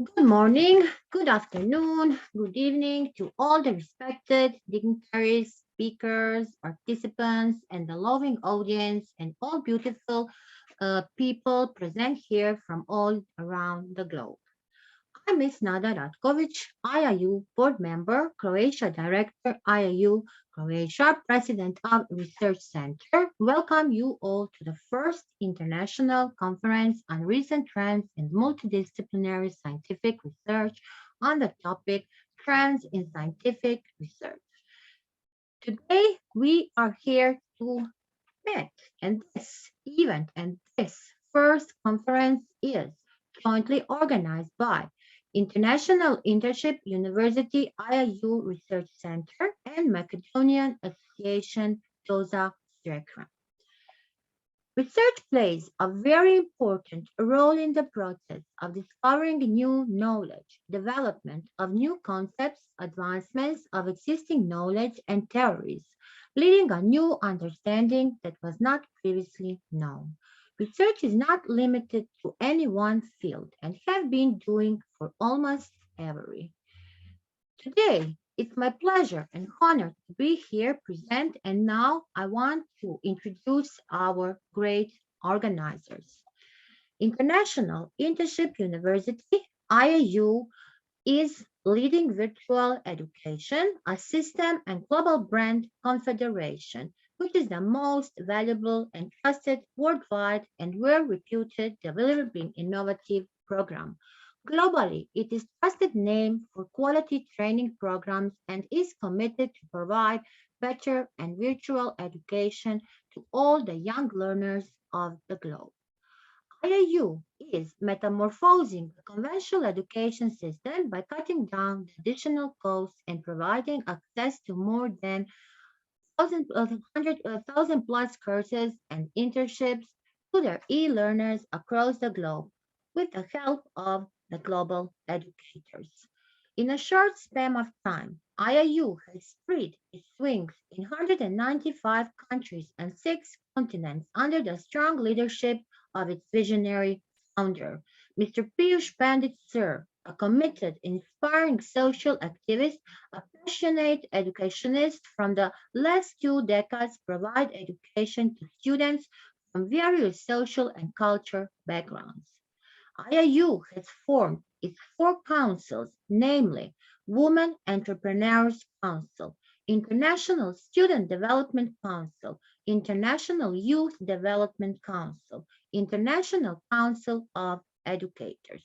Good morning, good afternoon, good evening to all the respected dignitaries, speakers, participants, and the loving audience, and all beautiful people present here from all around the globe. I'm Ms. Nada Ratkovic, IIU board member, Croatia director, IIU Croatia, president of Research Center. Welcome you all to the first international conference on recent trends in multidisciplinary scientific research on the topic Trends in Scientific Research. Today, we are here to meet, and this event and this first conference is jointly organized by International Internship University IIU Research Center and Macedonian Association Doza Strekran. Research plays a very important role in the process of discovering new knowledge, development of new concepts, advancements of existing knowledge and theories, leading a new understanding that was not previously known. Research is not limited to any one field and have been doing for almost every. Today, it's my pleasure and honor to be here present, and now I want to introduce our great organizers. International Internship University, IIU, is leading virtual education, a system and global brand confederation, which is the most valuable and trusted worldwide and well-reputed developing innovative program. Globally, it is trusted name for quality training programs and is committed to provide better and virtual education to all the young learners of the globe. IIU is metamorphosing the conventional education system by cutting down the additional costs and providing access to more than 100,000 plus courses and internships to their e-learners across the globe with the help of the global educators. In a short span of time, IIU has spread its wings in 195 countries and 6 continents under the strong leadership of its visionary founder, Mr. Piyush Pandit Sir, a committed, inspiring social activist, a passionate educationist from the last 2 decades provide education to students from various social and cultural backgrounds. IIU has formed its 4 councils, namely Women Entrepreneurs Council, International Student Development Council, International Youth Development Council, International Council of Educators.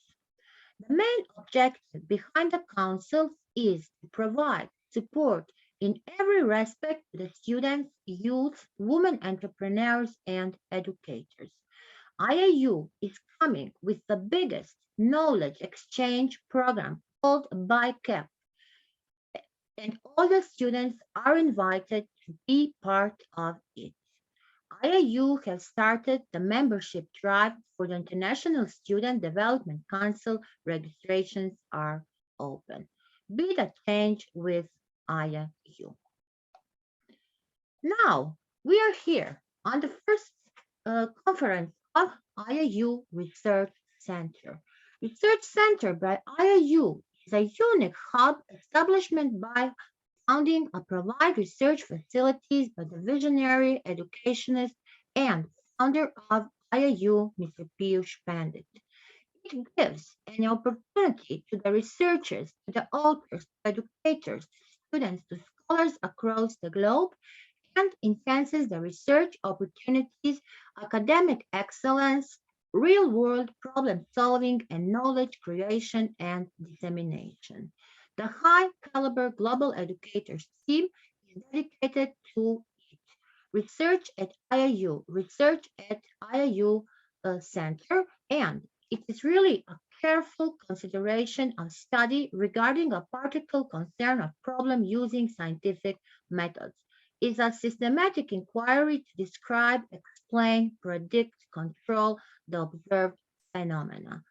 The main objective behind the councils is to provide support in every respect to the students, youth, women entrepreneurs, and educators. IIU is coming with the biggest knowledge exchange program called BICAP, and all the students are invited to be part of it. IIU has started the membership drive for the International Student Development Council. Registrations are open. Be the change with IIU. Now, we are here on the first conference of IIU Research Center. Research Center by IIU is a unique hub establishment by founding and provide research facilities by the visionary educationist and founder of IIU, Mr. Piyush Pandit. It gives an opportunity to the researchers, to the authors, to educators, to students, to scholars across the globe, and enhances the research opportunities, academic excellence, real-world problem solving, and knowledge creation and dissemination. The high-caliber global educators team is dedicated to it. Research at IIU, research at IIU Center, and it is really a careful consideration of study regarding a particular concern of problem using scientific methods is a systematic inquiry to describe, explain, predict, control the observed phenomena.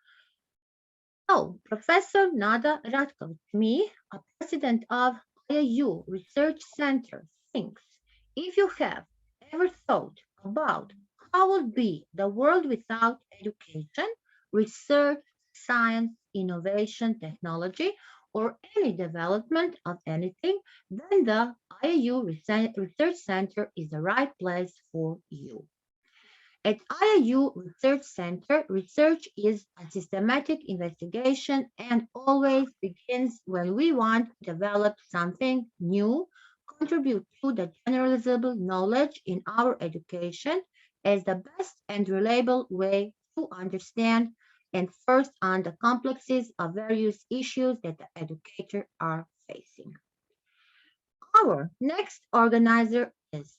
So, Professor Nada Ratkovic, me, a president of IIU Research Center, thinks if you have ever thought about how would be the world without education, research, science, innovation, technology, or any development of anything, then the IIU Research Center is the right place for you. At IIU Research Center, research is a systematic investigation and always begins when we want to develop something new, contribute to the generalizable knowledge in our education as the best and reliable way to understand and first on the complexities of various issues that the educator are facing. Our next organizer is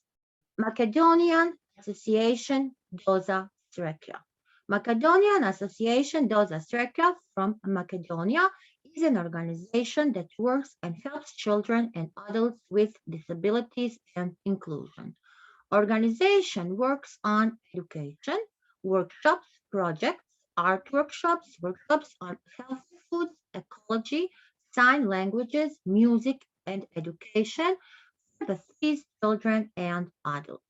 Macedonian Association Doza Srekla. Macedonian Association Doza Srekla from Macedonia is an organization that works and helps children and adults with disabilities and inclusion. Organization works on education, workshops, projects, art workshops, workshops on healthy foods, ecology, sign languages, music, and education Baptist children and adults.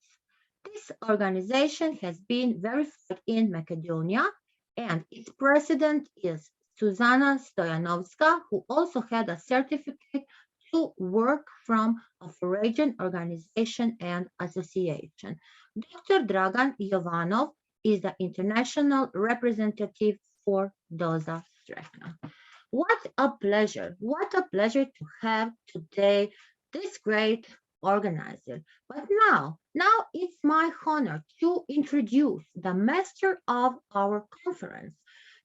This organization has been verified in Macedonia, and its president is Suzana Stoyanovska, who also had a certificate to work from a foreign organization and association. Dr. Dragan Jovanov is the international representative for DOZA Strekna. What a pleasure to have today this great organizer. But now it's my honor to introduce the master of our conference.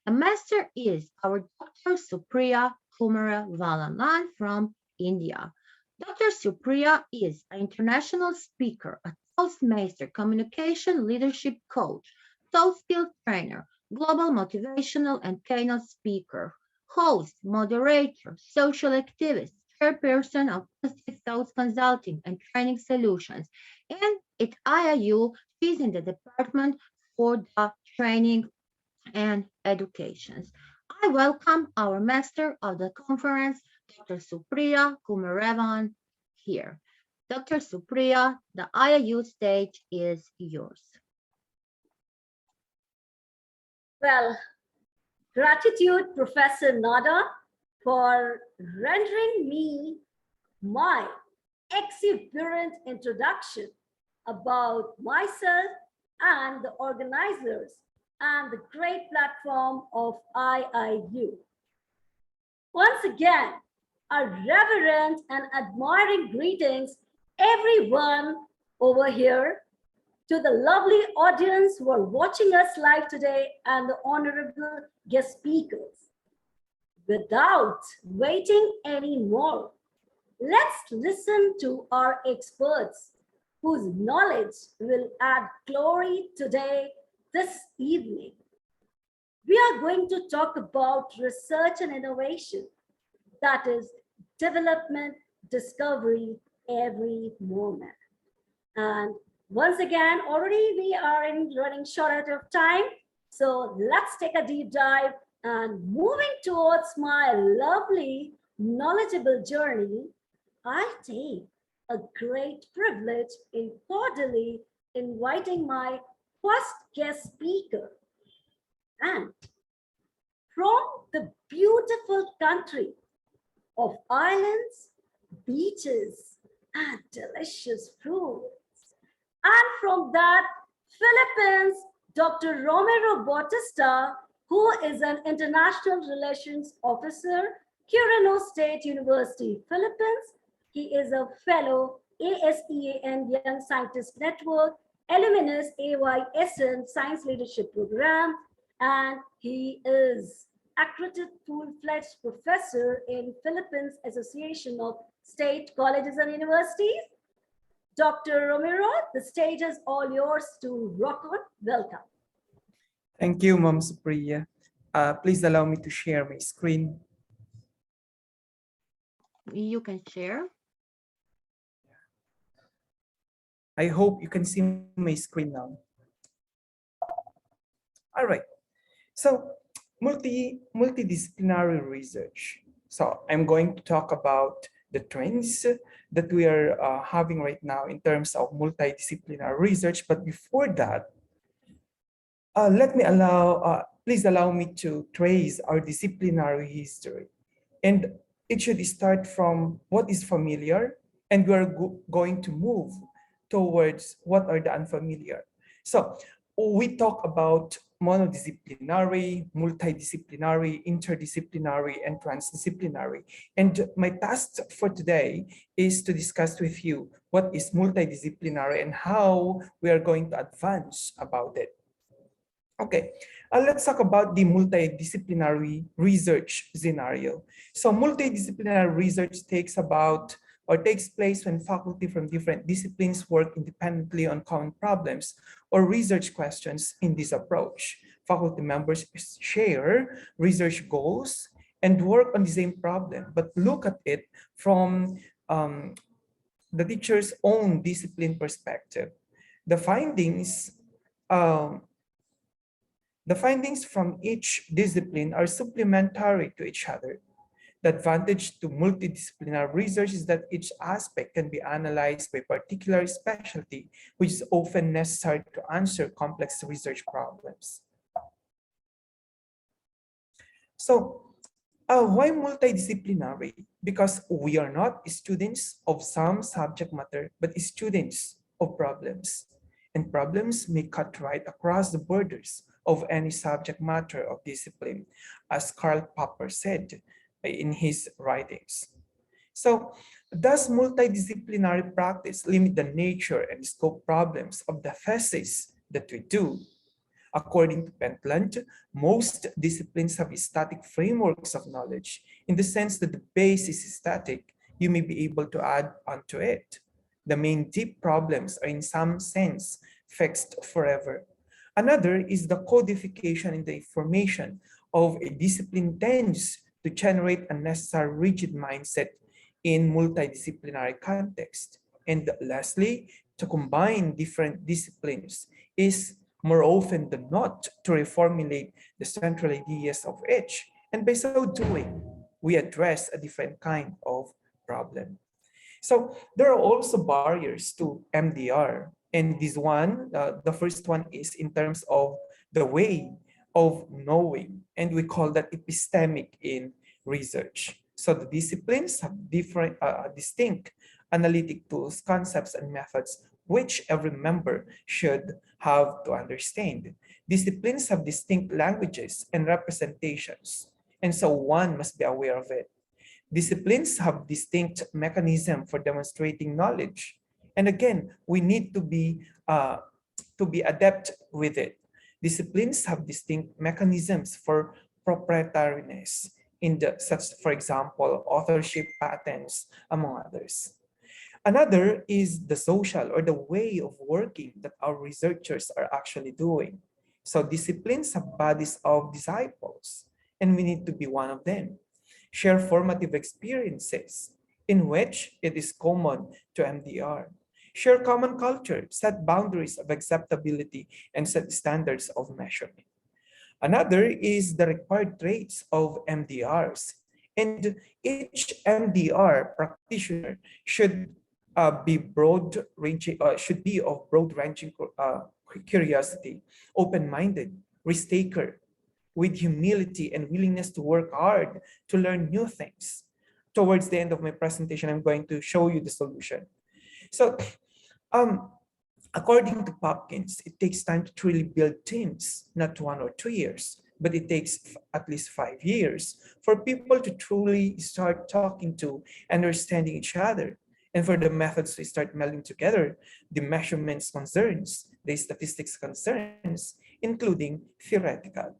The master is our Dr. Supriya Kumara Valalan from India. Dr. Supriya is an international speaker, a Toastmaster, communication leadership coach, soft skills trainer, global motivational and keynote speaker, host, moderator, social activist, chairperson of Positive Thoughts Consulting and Training Solutions. And at IIU, she's in the department for the training and educations. I welcome our master of the conference, Dr. Supriya Kumarevan, here. Dr. Supriya, the IIU stage is yours. Well, gratitude, Professor Nada, for rendering me my exuberant introduction about myself and the organizers and the great platform of IIU. Once again, a reverent and admiring greetings, everyone over here, to the lovely audience who are watching us live today and the honorable guest speakers. Without waiting anymore, let's listen to our experts whose knowledge will add glory today, this evening. We are going to talk about research and innovation, that is development, discovery every moment. And once again, already we are running short out of time. So let's take a deep dive and moving towards my lovely, knowledgeable journey, I take a great privilege in cordially inviting my first guest speaker. And from the beautiful country of islands, beaches, and delicious fruit. And from that, Philippines, Dr. Romero Bautista, who is an International Relations Officer, Quirino State University, Philippines. He is a fellow ASEAN Young Scientist Network, alumnus AYSN Science Leadership Program, and he is accredited full-fledged professor in Philippines Association of State Colleges and Universities. Dr. Romero, the stage is all yours to rock on. Welcome. Thank you, Ma'am Supriya. Please allow me to share my screen. You can share. I hope you can see my screen now. All right. So multidisciplinary research. So I'm going to talk about the trends that we are having right now in terms of multidisciplinary research. But before that, let me allow please allow me to trace our disciplinary history. And it should start from what is familiar, and we're going to move towards what are the unfamiliar. So we talk about monodisciplinary, multidisciplinary, interdisciplinary, and transdisciplinary. And my task for today is to discuss with you what is multidisciplinary and how we are going to advance about it. Okay, let's talk about the multidisciplinary research scenario. So multidisciplinary research takes place when faculty from different disciplines work independently on common problems or research questions. In this approach, faculty members share research goals and work on the same problem, but look at it from the teacher's own discipline perspective. The findings um, the findings from each discipline are supplementary to each other. The advantage to multidisciplinary research is that each aspect can be analyzed by particular specialty, which is often necessary to answer complex research problems. So, why multidisciplinary? Because we are not students of some subject matter, but students of problems. And problems may cut right across the borders of any subject matter of discipline, as Karl Popper said in his writings. So, does multidisciplinary practice limit the nature and scope problems of the thesis that we do? According to Pentland, most disciplines have static frameworks of knowledge in the sense that the base is static. You may be able to add onto it. The main deep problems are in some sense fixed forever. Another is the codification in the information of a discipline tends to generate a necessary rigid mindset in multidisciplinary context. And lastly, to combine different disciplines is more often than not to reformulate the central ideas of each. And by so doing, we address a different kind of problem. So there are also barriers to MDR. And this one, the first one is in terms of the way of knowing, and we call that epistemic in research. So the disciplines have different, distinct analytic tools, concepts, and methods which every member should have to understand. Disciplines have distinct languages and representations, and so one must be aware of it. Disciplines have distinct mechanism for demonstrating knowledge, and again, we need to be adept with it. Disciplines have distinct mechanisms for proprietariness in the such, for example, authorship, patents, among others. Another is the social or the way of working that our researchers are actually doing. So disciplines have bodies of disciples, and we need to be one of them. Share formative experiences in which it is common to MDR. Share common culture, set boundaries of acceptability, and set standards of measurement. Another is the required traits of MDRs. And each MDR practitioner should be broad ranging, should be of broad ranging curiosity, open-minded, risk taker, with humility and willingness to work hard to learn new things. Towards the end of my presentation, I'm going to show you the solution. So, um, according to Popkins, it takes time to truly build teams, not 1 or 2 years, but it takes at least 5 years for people to truly start talking to, understanding each other, and for the methods to start melding together the measurements concerns, the statistics concerns, including theoretical.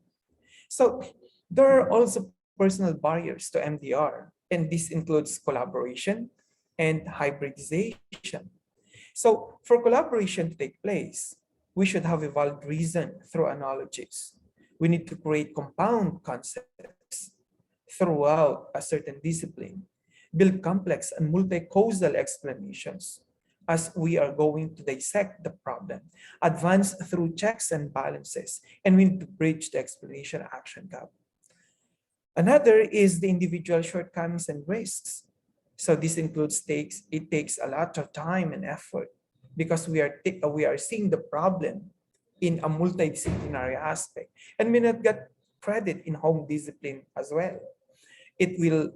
So there are also personal barriers to MDR, and this includes collaboration and hybridization. So for collaboration to take place, we should have a valid reason through analogies. We need to create compound concepts throughout a certain discipline, build complex and multi-causal explanations as we are going to dissect the problem, advance through checks and balances, and we need to bridge the explanation action gap. Another is the individual shortcomings and risks. So this includes it takes a lot of time and effort because we are seeing the problem in a multidisciplinary aspect, and credit in home discipline as well. It will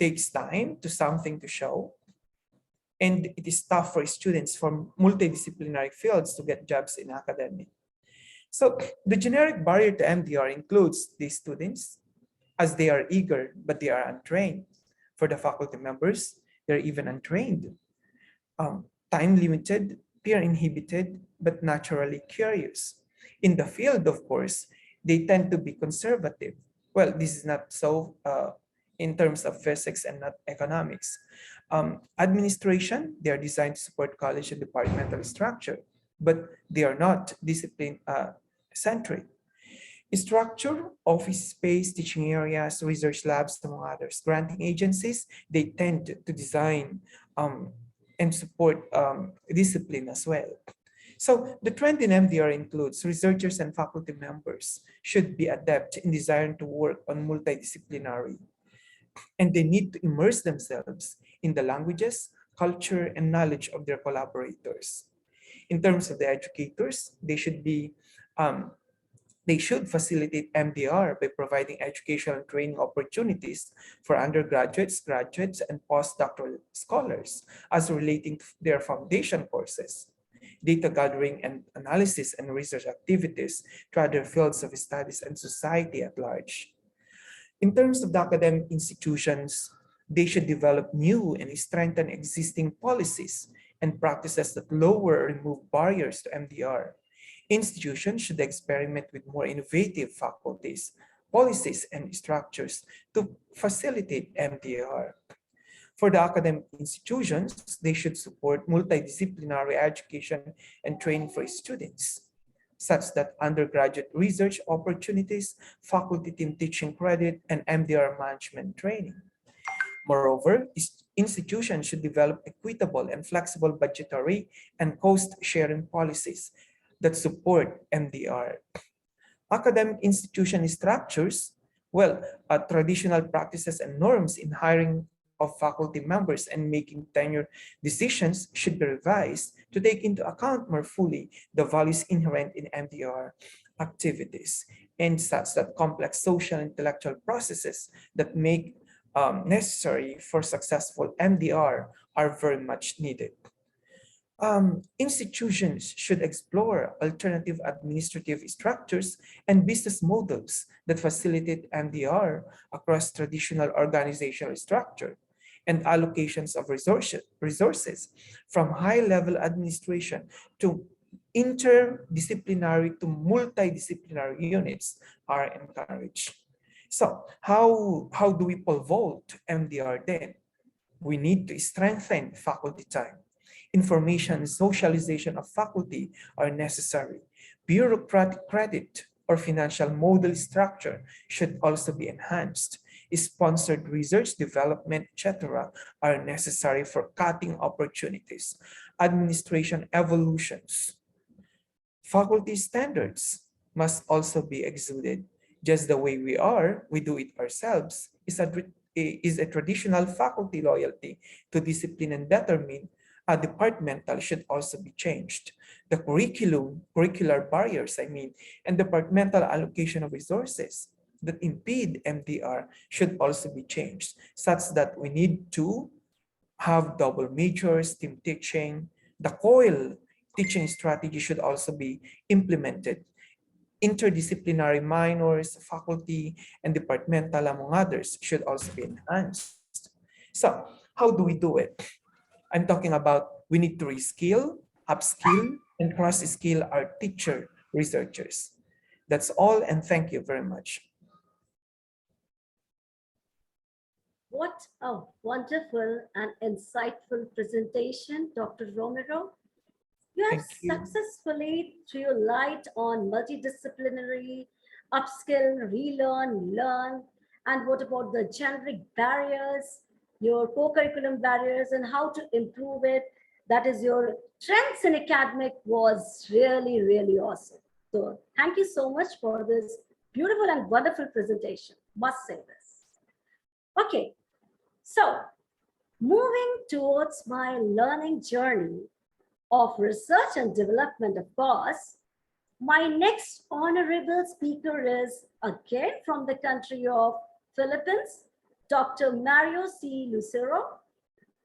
takes time to something to show, and it is tough for students from multidisciplinary fields to get jobs in academic. So the generic barrier to MDR includes these students, as they are eager, but they are untrained. For the faculty members, they're even untrained, time limited, peer inhibited, but naturally curious. In the field, of course, they tend to be conservative. Well, this is not so in terms of physics and not economics. Administration, they are designed to support college and departmental structure, but they are not discipline centric. Structure, office space, teaching areas, research labs, among others. Granting agencies, they tend to design and support discipline as well. So the trend in MDR includes researchers and faculty members should be adept in desiring to work on multidisciplinary, and they need to immerse themselves in the languages, culture, and knowledge of their collaborators. In terms of the educators, they should facilitate MDR by providing educational and training opportunities for undergraduates, graduates, and postdoctoral scholars as relating to their foundation courses, data gathering and analysis and research activities to other fields of studies and society at large. In terms of the academic institutions, they should develop new and strengthen existing policies and practices that lower or remove barriers to MDR. Institutions should experiment with more innovative faculties, policies, and structures to facilitate MDR. For the academic institutions, they should support multidisciplinary education and training for students, such that undergraduate research opportunities, faculty team teaching credit, and MDR management training. Moreover, institutions should develop equitable and flexible budgetary and cost-sharing policies that support MDR. Academic institution structures, well, traditional practices and norms in hiring of faculty members and making tenure decisions should be revised to take into account more fully the values inherent in MDR activities, and such that complex social and intellectual processes that make necessary for successful MDR are very much needed. Institutions should explore alternative administrative structures and business models that facilitate MDR across traditional organizational structure and allocations of resources from high-level administration to interdisciplinary to multidisciplinary units are encouraged. So how do we pole vault MDR then? We need to strengthen faculty time. Information and socialization of faculty are necessary. Bureaucratic credit or financial model structure should also be enhanced. Sponsored research, development, etc. are necessary for cutting opportunities. Administration evolutions. Faculty standards must also be exuded. Just the way we do it ourselves, is a traditional faculty loyalty to discipline and determine. Departmental should also be changed. The curricular barriers, and departmental allocation of resources that impede MDR should also be changed, such that we need to have double majors, team teaching. The COIL teaching strategy should also be implemented. Interdisciplinary minors, faculty, and departmental, among others, should also be enhanced. So how do we do it? I'm talking about we need to reskill, upskill, and cross-skill our teacher researchers. That's all, and thank you very much. What a wonderful and insightful presentation, Dr. Romero. You have Thank you. successfully threw light on multidisciplinary, upskill, relearn, learn, and what about the generic barriers, your co-curriculum barriers, and how to improve it. That is your trends in academic was really, really awesome. So thank you so much for this beautiful and wonderful presentation. Must say this. Okay, so moving towards my learning journey of research and development, of course, My next honorable speaker is again from the country of Philippines, Dr. Mario C. Lucero,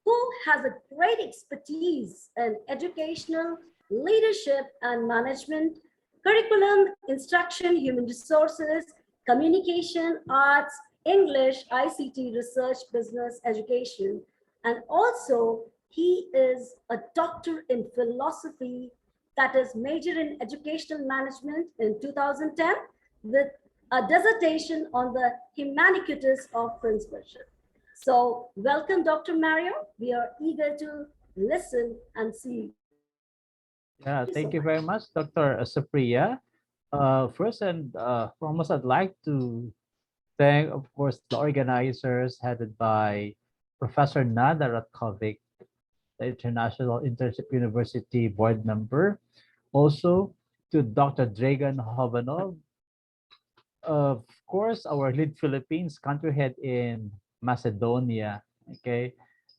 who has a great expertise in educational leadership and management, curriculum, instruction, human resources, communication, arts, English, ICT, research, business, education. And also, he is a doctor in philosophy that is major in educational management in 2010 with a dissertation on the humanities of principalship. So, welcome, Dr. Mario. We are eager to listen and see you. Thank you so Yeah, much. thank you very much, Dr. Supriya. First and foremost, I'd like to thank, of course, the organizers headed by Professor Nada Ratkovic, the International Internship University board member. Also to Dr. Dragan Hovanov, of course, our lead Philippines country head in Macedonia. Okay.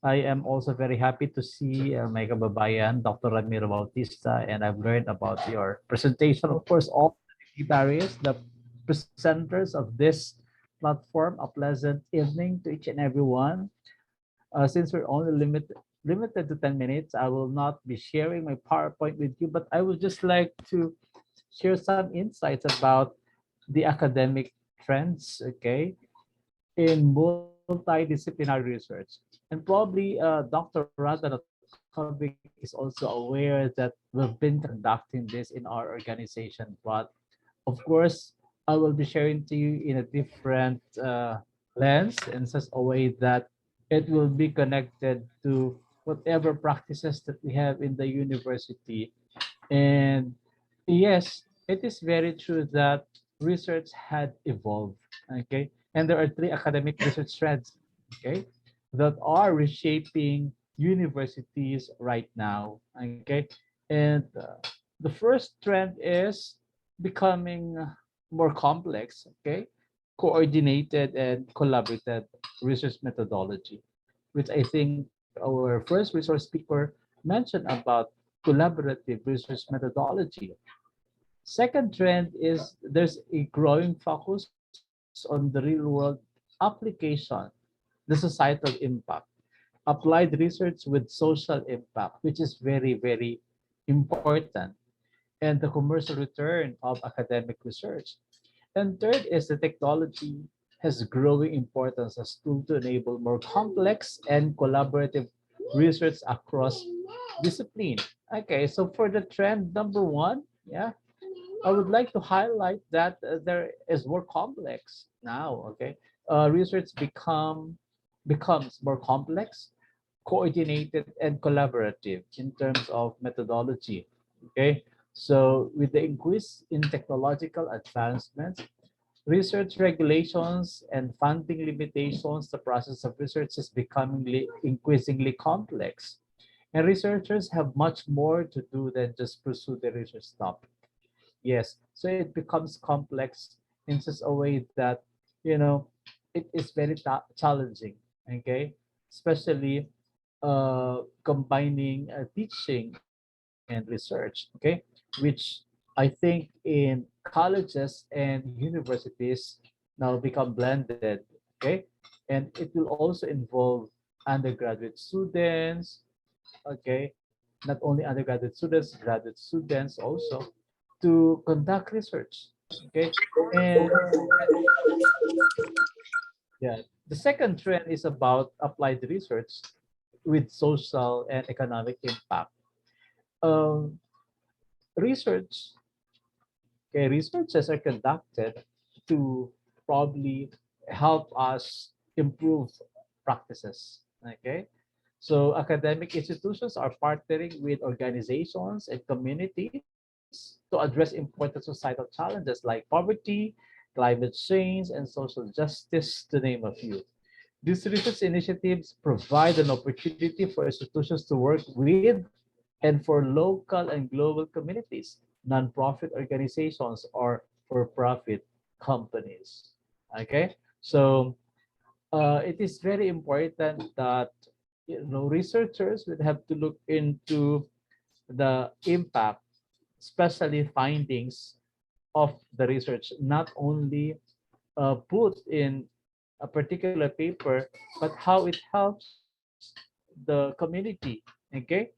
I am also very happy to see my kababayan, Dr. Ramiro Bautista, and I've learned about your presentation. Of course, all the barriers, the presenters of this platform, a pleasant evening to each and every one. Since we're only limited to 10 minutes, I will not be sharing my PowerPoint with you, but I would just like to share some insights about the academic trends, okay, in multidisciplinary research. And probably Dr. Radha is also aware that we've been conducting this in our organization, but of course, I will be sharing to you in a different lens in such a way that it will be connected to whatever practices that we have in the university. And yes, it is very true that research had evolved. Okay. And there are three academic research trends, okay, that are reshaping universities right now. Okay. And the first trend is becoming more complex, okay, coordinated and collaborative research methodology, which I think our first resource speaker mentioned about collaborative research methodology. Second trend is there's a growing focus on the real world application, the societal impact, applied research with social impact, which is very, very important, and the commercial return of academic research. And third is the technology has growing importance as tool to enable more complex and collaborative research across discipline. Okay, so for the trend number one, yeah, I would like to highlight that there is more complex now. Okay, research becomes more complex, coordinated, and collaborative in terms of methodology. Okay, so with the increase in technological advancements, research regulations and funding limitations, the process of research is becoming increasingly complex. And researchers have much more to do than just pursue the research topic. Yes, so it becomes complex in such a way that, you know, it is very challenging, okay? Especially combining teaching and research, okay? Which I think in colleges and universities now become blended, okay? And it will also involve undergraduate students, okay? Not only undergraduate students, graduate students also to conduct research, okay? And yeah, the second trend is about applied research with social and economic impact. Um, research, okay, researches are conducted to probably help us improve practices. Okay, so academic institutions are partnering with organizations and communities to address important societal challenges like poverty, climate change, and social justice, to name a few. These research initiatives provide an opportunity for institutions to work with and for local and global communities, nonprofit organizations, or for-profit companies. Okay, so it is very important that researchers would have to look into the impact, especially findings of the research, not only put in a particular paper, but how it helps the community. Okay,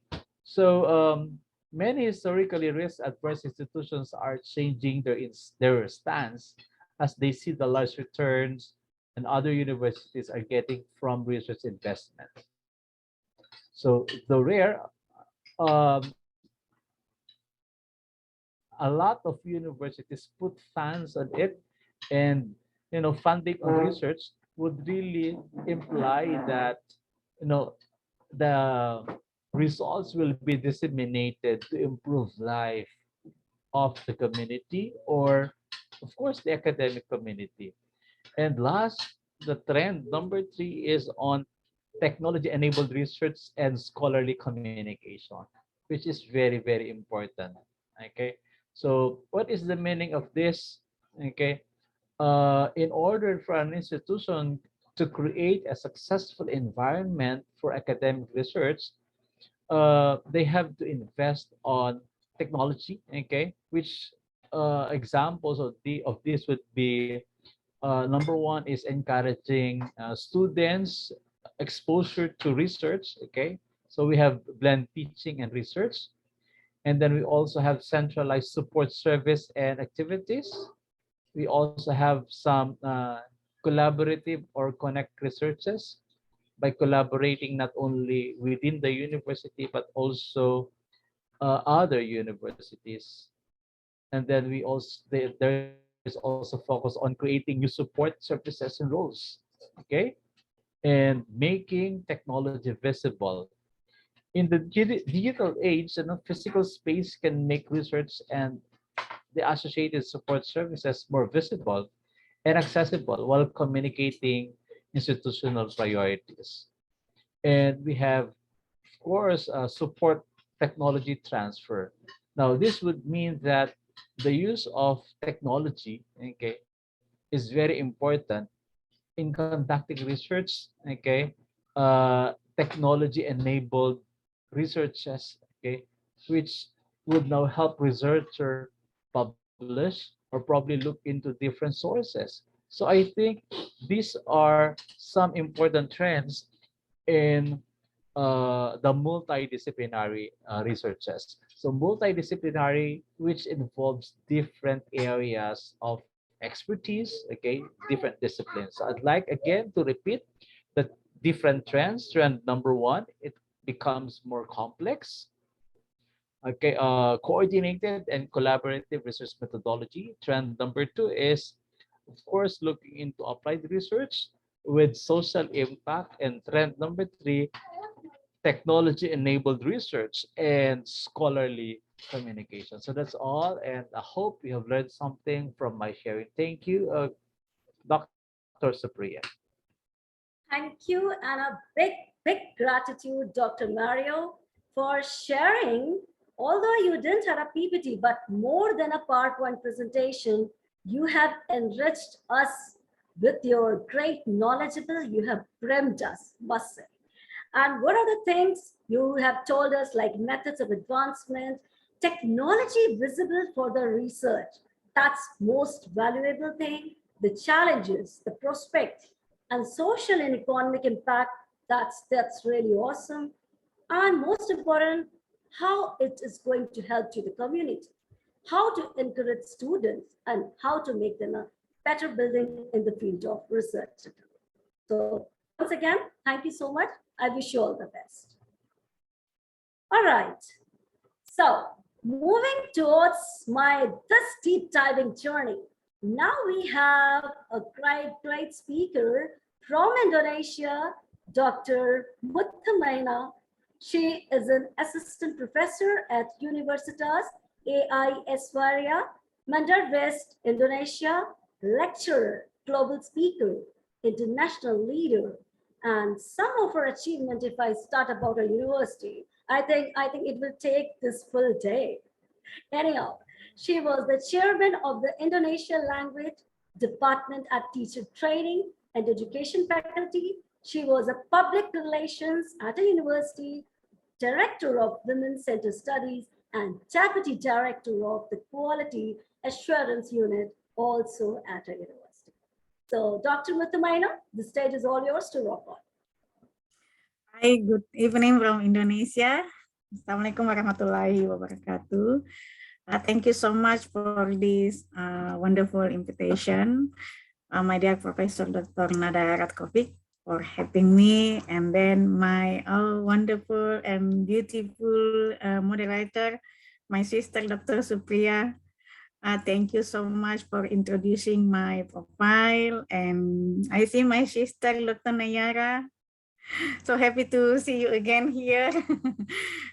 so many historically risk-adverse institutions are changing their stance as they see the large returns and other universities are getting from research investment. So the rare, um, a lot of universities put funds on it, and funding on research would really imply that you know the results will be disseminated to improve life of the community, or of course the academic community. And last, the trend number three is on technology enabled research and scholarly communication, which is very, very important. Okay. So what is the meaning of this? Okay. In order for an institution to create a successful environment for academic research, they have to invest on technology. Okay, which examples of this would be, number one is encouraging students exposure to research. Okay, so we have blend teaching and research, and then we also have centralized support service and activities. We also have some collaborative or connect researches by collaborating not only within the university but also other universities. And then there is also focus on creating new support services and roles. Okay, and making technology visible in the digital age. Physical space can make research and the associated support services more visible and accessible while communicating institutional priorities. And we have, of course, support technology transfer. Now, this would mean that the use of technology, okay, is very important in conducting research. Okay, technology enabled researches. Okay, which would now help researcher publish or probably look into different sources. So I think these are some important trends in the multidisciplinary researches. So multidisciplinary, which involves different areas of expertise, okay, different disciplines. So I'd like again to repeat the different trends. Trend number one, it becomes more complex. Okay, coordinated and collaborative research methodology. Trend number two is, of course, looking into applied research with social impact. And trend number three, technology enabled research and scholarly communication. So that's all, and I hope you have learned something from my sharing. Thank you, Dr. Supriya. Thank you, and a big, big gratitude, Dr. Mario, for sharing. Although you didn't have a PPT, but more than a PowerPoint presentation, you have enriched us with your great knowledgeable. You have primed us, must say. And what are the things you have told us, like methods of advancement, technology visible for the research? That's most valuable thing. The challenges, the prospect, and social and economic impact. That's really awesome. And most important, how it is going to help to the community, how to encourage students, and how to make them a better building in the field of research. So once again, thank you so much. I wish you all the best. All right. So moving towards my this deep diving journey. Now we have a great speaker from Indonesia, Dr. Muttamaina. She is an assistant professor at Universitas AI Eswaria, Mandar West, Indonesia, lecturer, global speaker, international leader, and some of her achievement, if I start about a university, I think it will take this full day. Anyhow, she was the chairman of the Indonesian language department at teacher training and education faculty. She was a public relations at a university, director of women's center studies, and Deputy Director of the Quality Assurance Unit, also at a university. So, Dr. Muthumaina, the stage is all yours to rock on. Hi, good evening from Indonesia. Assalamualaikum warahmatullahi wabarakatuh. Thank you so much for this wonderful invitation, my dear Professor Dr. Nada Ratkovic, for having me, and then my wonderful and beautiful moderator, my sister Dr. Supriya. Thank you so much for introducing my profile, and I see my sister Dr. Nayara. So happy to see you again here,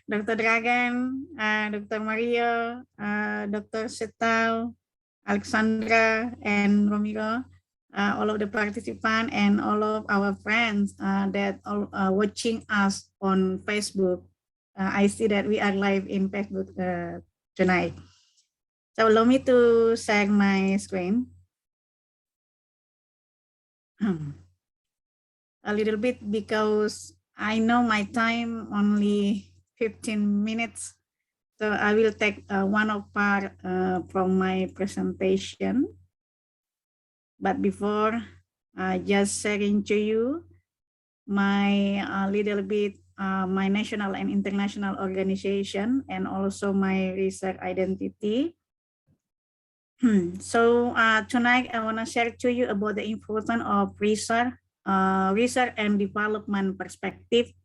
Dr. Dragan, Dr. Mario, Dr. Setal, Alexandra, and Romiro, all of the participants and all of our friends that are watching us on Facebook. I see that we are live in Facebook tonight. So allow me to share my screen. A little bit because I know my time only 15 minutes. So I will take one of part from my presentation. But before just sharing to you my little bit my national and international organization and also my research identity. So tonight I want to share to you about the importance of research and development perspective.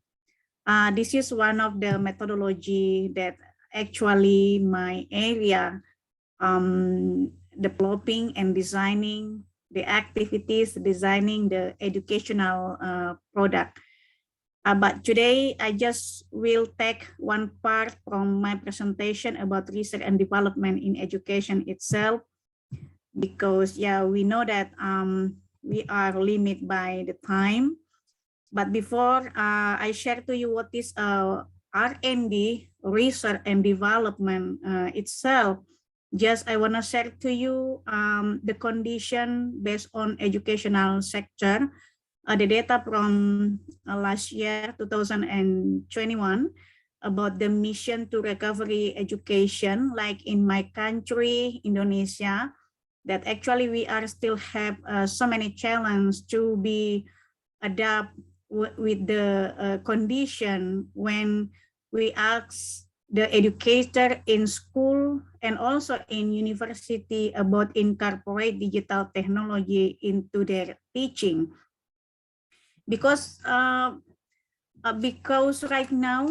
This is one of the methodology that actually my area developing and designing the activities, designing the educational product. But today I just will take one part from my presentation about research and development in education itself, because we know that we are limited by the time. But before I share to you what is R&D, research and development itself, just I want to share to you the condition based on educational sector, the data from last year, 2021, about the mission to recovery education, like in my country, Indonesia, that actually we are still have so many challenges to be adapt with the condition when we ask the educator in school and also in university about incorporate digital technology into their teaching. Because right now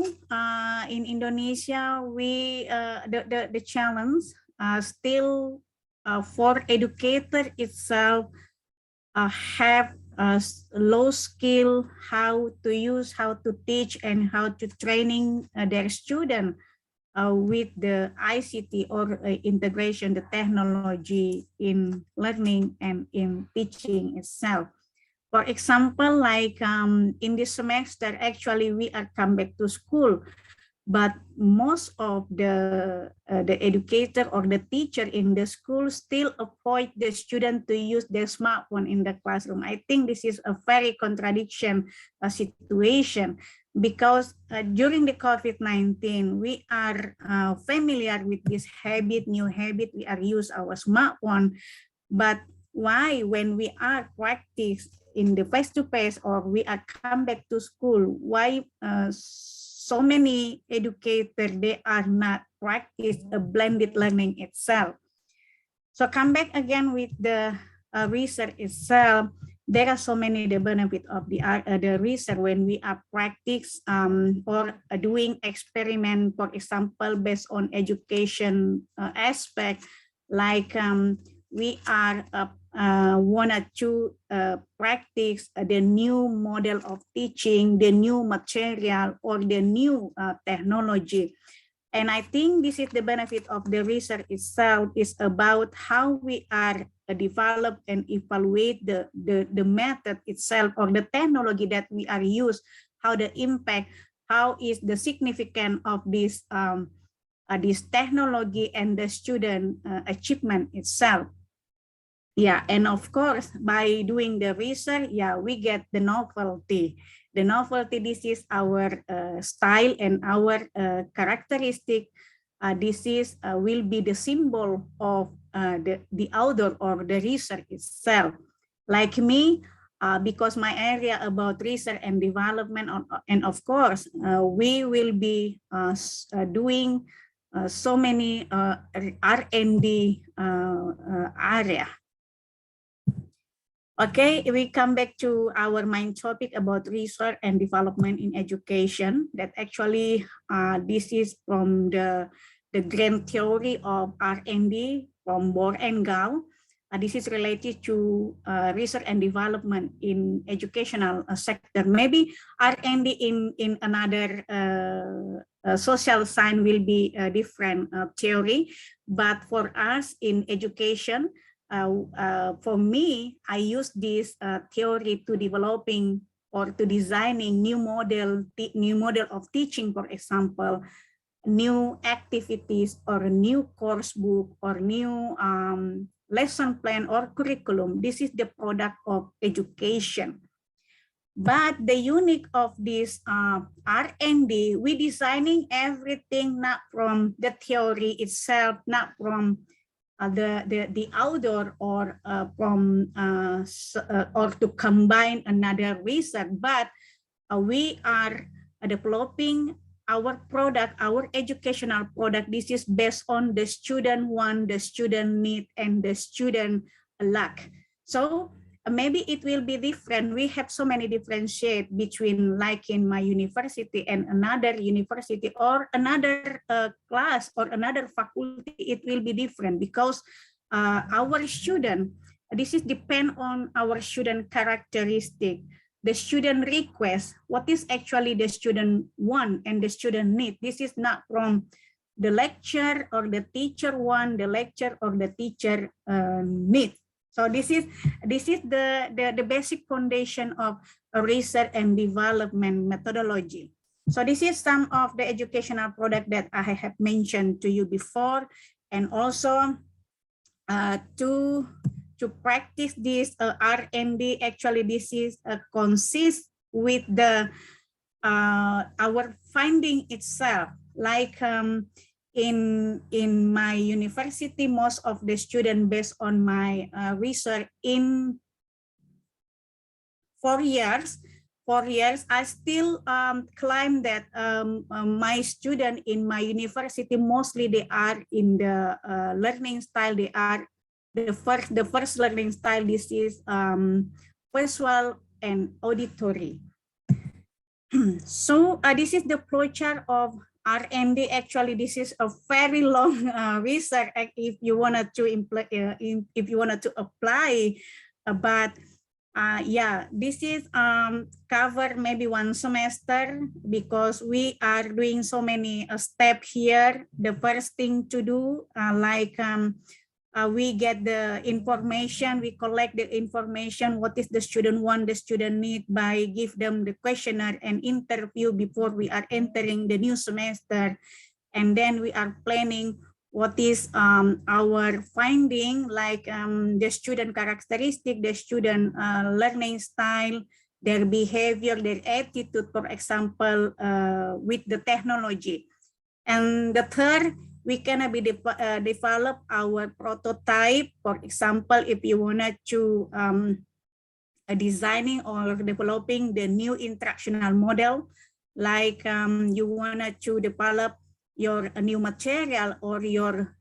in Indonesia, we the challenge still for educator itself have low skill how to use, how to teach, and how to training their student with the ICT or integration, the technology in learning and in teaching itself. For example, like in this semester, actually we are come back to school, but most of the educator or the teacher in the school still avoid the student to use their smartphone in the classroom. I think this is a very contradiction situation, because during the COVID-19, we are familiar with this habit, new habit, we are use our smartphone, but why when we are practice in the face-to-face or we are come back to school, why so many educators, they are not practice a blended learning itself. So come back again with the research itself. There are so many the benefit of the research when we are practice or doing experiment, for example, based on education aspect, like we are wanted to practice the new model of teaching, the new material, or the new technology. And I think this is the benefit of the research itself, is about how we are develop and evaluate the method itself or the technology that we are use, how the impact, how is the significance of this technology and the student achievement itself. And of course, by doing the research, we get the novelty. The novelty, this is our style and our characteristic this is will be the symbol of the author or the research itself. Like me, because my area about research and development, and of course, we will be doing so many R&D area. Okay, we come back to our main topic about research and development in education. That actually, this is from the grand theory of R&D from Bohr and Gall. This is related to research and development in educational sector. Maybe R&D in another social science will be a different theory, but for us in education, for me, I use this theory to developing or to designing new model of teaching, for example, new activities or a new course book or new lesson plan or curriculum. This is the product of education. But the unique of this R&D, we designing everything not from the theory itself, not from the outdoor or from or to combine another research, but we are developing our product, our educational product. This is based on the student want, the student need, and the student lack. So maybe it will be different. We have so many differentiate between like in my university and another university or another class or another faculty. It will be different because our student, this is depend on our student characteristic, the student request, what is actually the student want and the student need. This is not from the lecture or the teacher want, the lecture or the teacher need. So this is the basic foundation of a research and development methodology. So this is some of the educational product that I have mentioned to you before, and also to practice this R&D. Actually, this is consists with the our finding itself, like. In my university, most of the students based on my research in 4 years, I still claim that my student in my university, mostly they are in the learning style. They are the first learning style. This is visual and auditory. So this is the flowchart of R&D. Actually, this is a very long research if you wanted to apply, but yeah, this is cover maybe 1 semester because we are doing so many steps here. The first thing to do, we get the information, we collect the information, what is the student want, the student need, by give them the questionnaire and interview before we are entering the new semester. And then we are planning what is our finding, like the student characteristic, the student learning style, their behavior, their attitude, for example, with the technology. And the third, we can develop our prototype. For example, if you wanted to designing or developing the new instructional model, like you wanted to develop your new material or your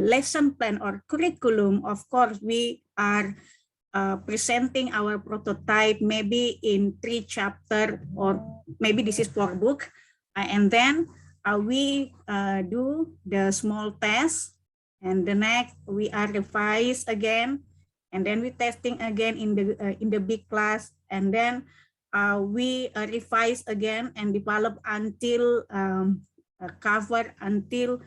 lesson plan or curriculum. Of course, we are presenting our prototype maybe in 3 chapters, or maybe this is 4 book, and then we do the small test, and the next we are revise again, and then we testing again in the big class, and then we revise again and develop until cover until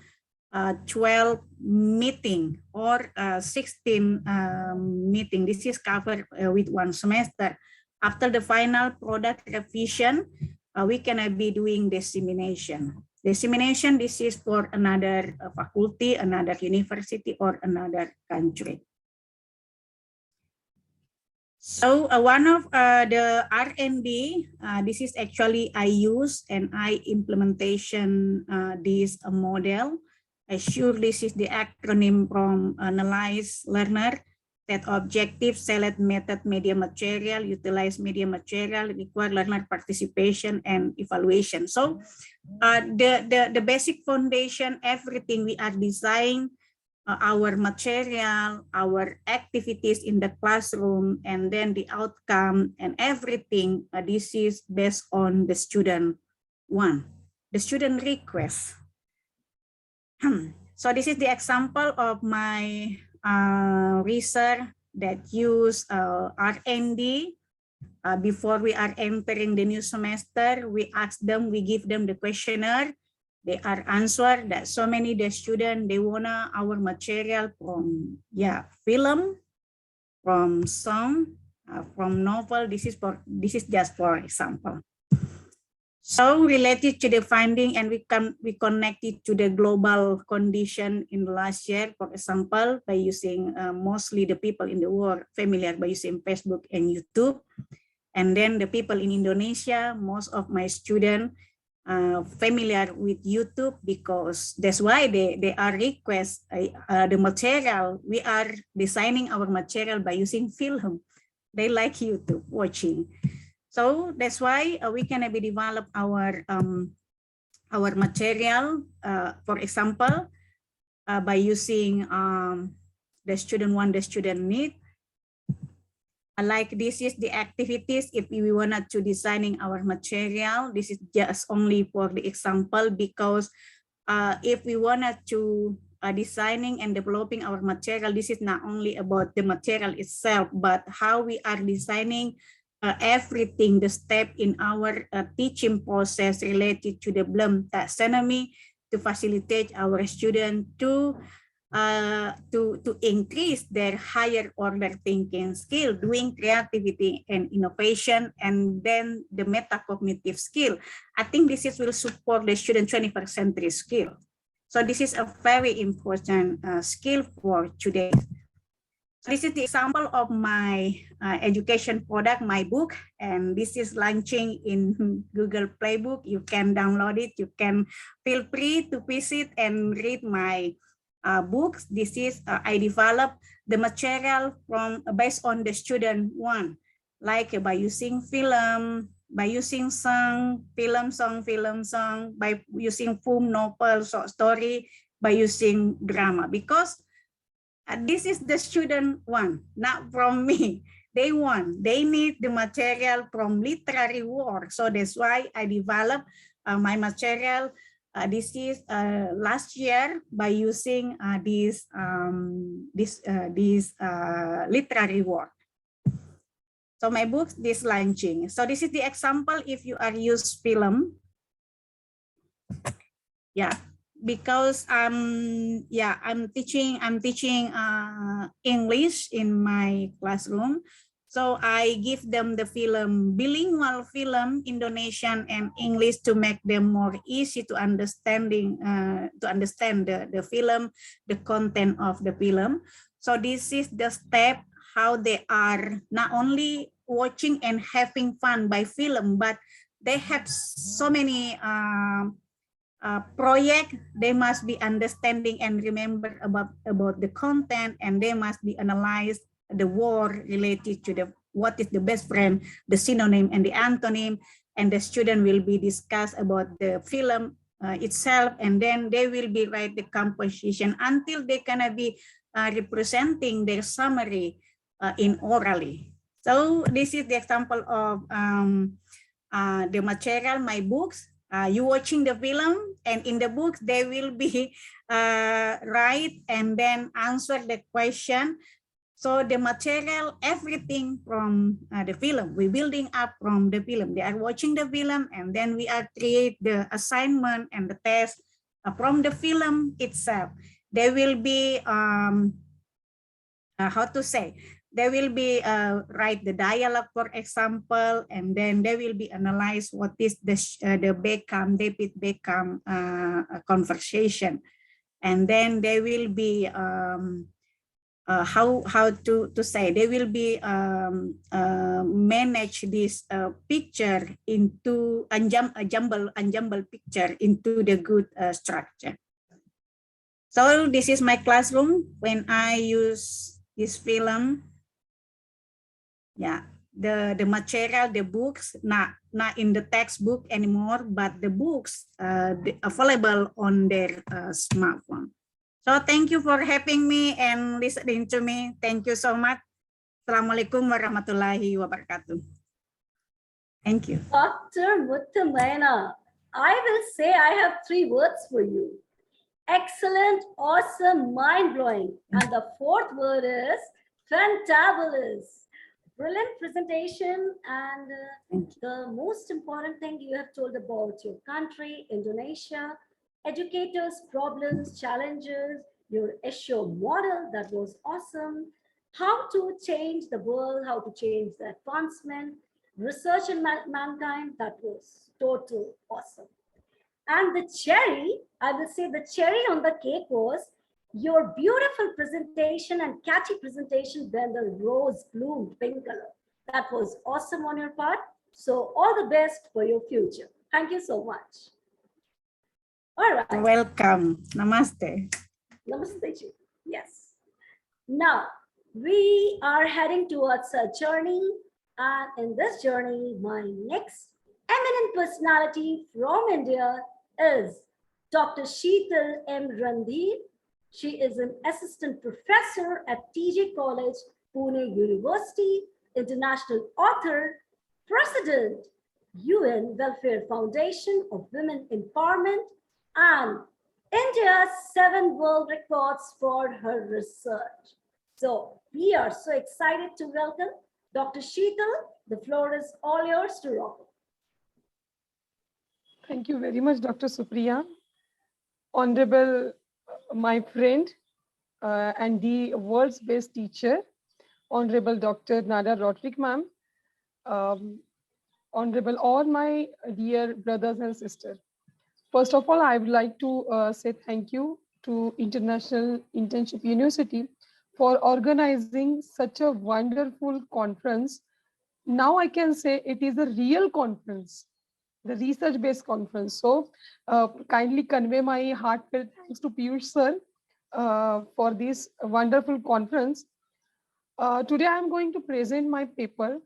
12 meeting or 16 meeting. This is covered with 1 semester. After the final product revision, we can be doing dissemination. Dissemination, this is for another faculty, another university, or another country. So one of the R&D, this is actually I use and I implementation this model. Assure this is the acronym from analyze learner, set objective, select method, media material, utilize media material, require learner participation and evaluation. So the basic foundation, everything we are designing, our material, our activities in the classroom, and then the outcome and everything, this is based on the student one, the student request. So this is the example of my research that use R&D. Before we are entering the new semester, we ask them, we give them the questionnaire. They are answered that so many the student, they wanna our material from film, from song, from novel. This is just for example. So related to the finding, and we connect it to the global condition in the last year, for example, by using mostly the people in the world familiar by using Facebook and YouTube. And then the people in Indonesia, most of my students familiar with YouTube, because that's why they are request the material. We are designing our material by using film. They like YouTube watching. So that's why we can be develop our material, for example, by using the student want, the student need. Like this is the activities if we wanted to designing our material. This is just only for the example, because if we wanted to designing and developing our material, this is not only about the material itself, but how we are designing everything, the step in our teaching process related to the Bloom taxonomy to facilitate our students to increase their higher order thinking skill, doing creativity and innovation, and then the metacognitive skill. I think this will support the student 21st century skill. So this is a very important skill for today. So this is the example of my education product, my book, and this is launching in Google Playbook. You can download it. You can feel free to visit and read my books. This is I developed the material from based on the student one, like by using film, by using song, film song, by using film, novel, short story, by using drama, because this is the student one, not from me. They want, they need the material from literary work. So that's why I developed my material. This is last year by using this literary work. So my book is launching. So this is the example if you are use film. Yeah, because I'm teaching English in my classroom. So I give them the film, bilingual film, Indonesian and English, to make them more easy to understand the film, the content of the film. So this is the step how they are not only watching and having fun by film, but they have so many project. They must be understanding and remember about the content, and they must be analyzed the word related to the what is the best friend, the synonym and the antonym, and the student will be discussed about the film itself, and then they will be write the composition until they can be representing their summary in orally. So this is the example of the material, my books. You watching the film, and in the books they will be write and then answer the question. So the material, everything from the film, we building up from the film. They are watching the film, and then we are create the assignment and the test from the film itself. They will be how to say, they will be write the dialogue, for example, and then they will be analyze what is the David Beckham conversation, and then they will be how to say, they will be manage this picture into enjumble picture into the good structure. So this is my classroom when I use this film. Yeah, the material, the books, not in the textbook anymore, but the books available on their smartphone. So thank you for having me and listening to me. Thank you so much. Assalamualaikum warahmatullahi wabarakatuh. Thank you. Dr. Muthumaina, I will say I have 3 words for you. Excellent, awesome, mind-blowing. And the 4th word is fantabulous. Brilliant presentation, and the most important thing you have told about your country, Indonesia, educators, problems, challenges, your SHO model, that was awesome. How to change the world, how to change the advancement, research in mankind, that was total awesome. And the cherry, I will say the cherry on the cake was your beautiful presentation and catchy presentation when the rose bloomed pink color. That was awesome on your part. So all the best for your future. Thank you so much. All right. Welcome. Namaste. Namaste ji. Yes. Now, we are heading towards a journey. And in this journey, my next eminent personality from India is Dr. Sheetal M. Randhir. She is an assistant professor at TJ College, Pune University, international author, president, UN Welfare Foundation of Women Empowerment, and India's 7 world records for her research. So we are so excited to welcome Dr. Sheetal. The floor is all yours to rock. Thank you very much, Dr. Supriya. Honorable my friend and the world's best teacher, Honorable Dr. Nada Roderick ma'am, Honorable all my dear brothers and sisters. First of all, I would like to say thank you to International Internship University for organizing such a wonderful conference. Now I can say it is a real conference, the research-based conference. So kindly convey my heartfelt thanks to Piyush sir for this wonderful conference. Today I'm going to present my paper,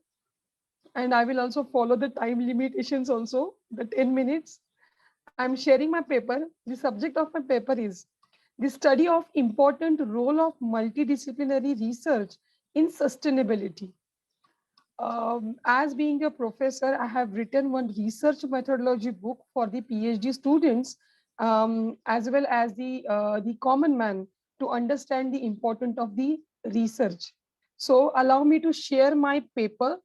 and I will also follow the time limitations also, the 10 minutes. I'm sharing my paper. The subject of my paper is the study of important role of multidisciplinary research in sustainability. As being a professor, I have written one research methodology book for the PhD students, as well as the common man, to understand the importance of the research. So allow me to share my paper.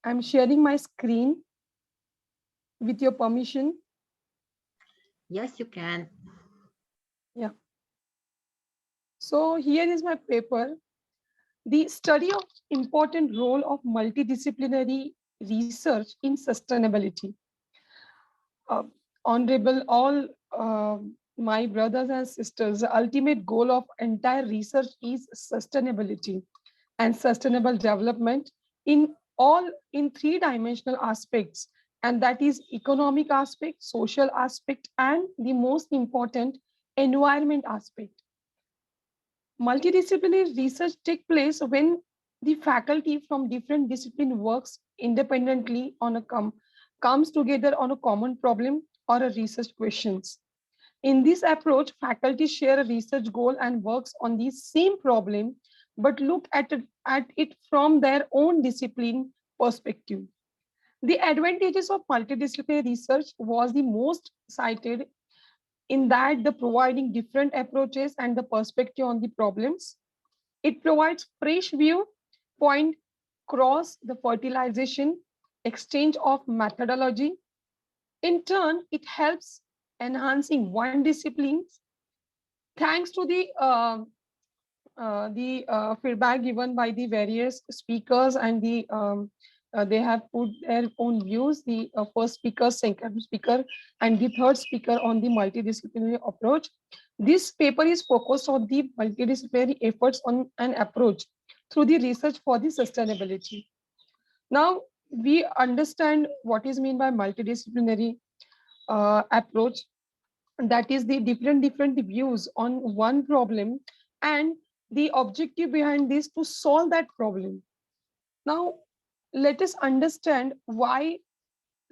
I'm sharing my screen with your permission. Yes, you can. Yeah. So here is my paper. The study of important role of multidisciplinary research in sustainability. Honorable all my brothers and sisters, the ultimate goal of entire research is sustainability and sustainable development in all in 3-dimensional aspects, and that is economic aspect, social aspect, and the most important, environment aspect. Multidisciplinary research takes place when the faculty from different discipline works independently on a comes together on a common problem or a research questions. In this approach, faculty share a research goal and works on the same problem, but look at it from their own discipline perspective. The advantages of multidisciplinary research was the most cited in that the providing different approaches and the perspective on the problems. It provides fresh view point cross the fertilization, exchange of methodology. In turn, it helps enhancing one discipline. Thanks to the feedback given by the various speakers and the they have put their own views, the first speaker, second speaker, and the third speaker on the multidisciplinary approach. This paper is focused on the multidisciplinary efforts on an approach through the research for the sustainability. Now, we understand what is meant by multidisciplinary approach. That is the different views on one problem and the objective behind this to solve that problem. Now, let us understand why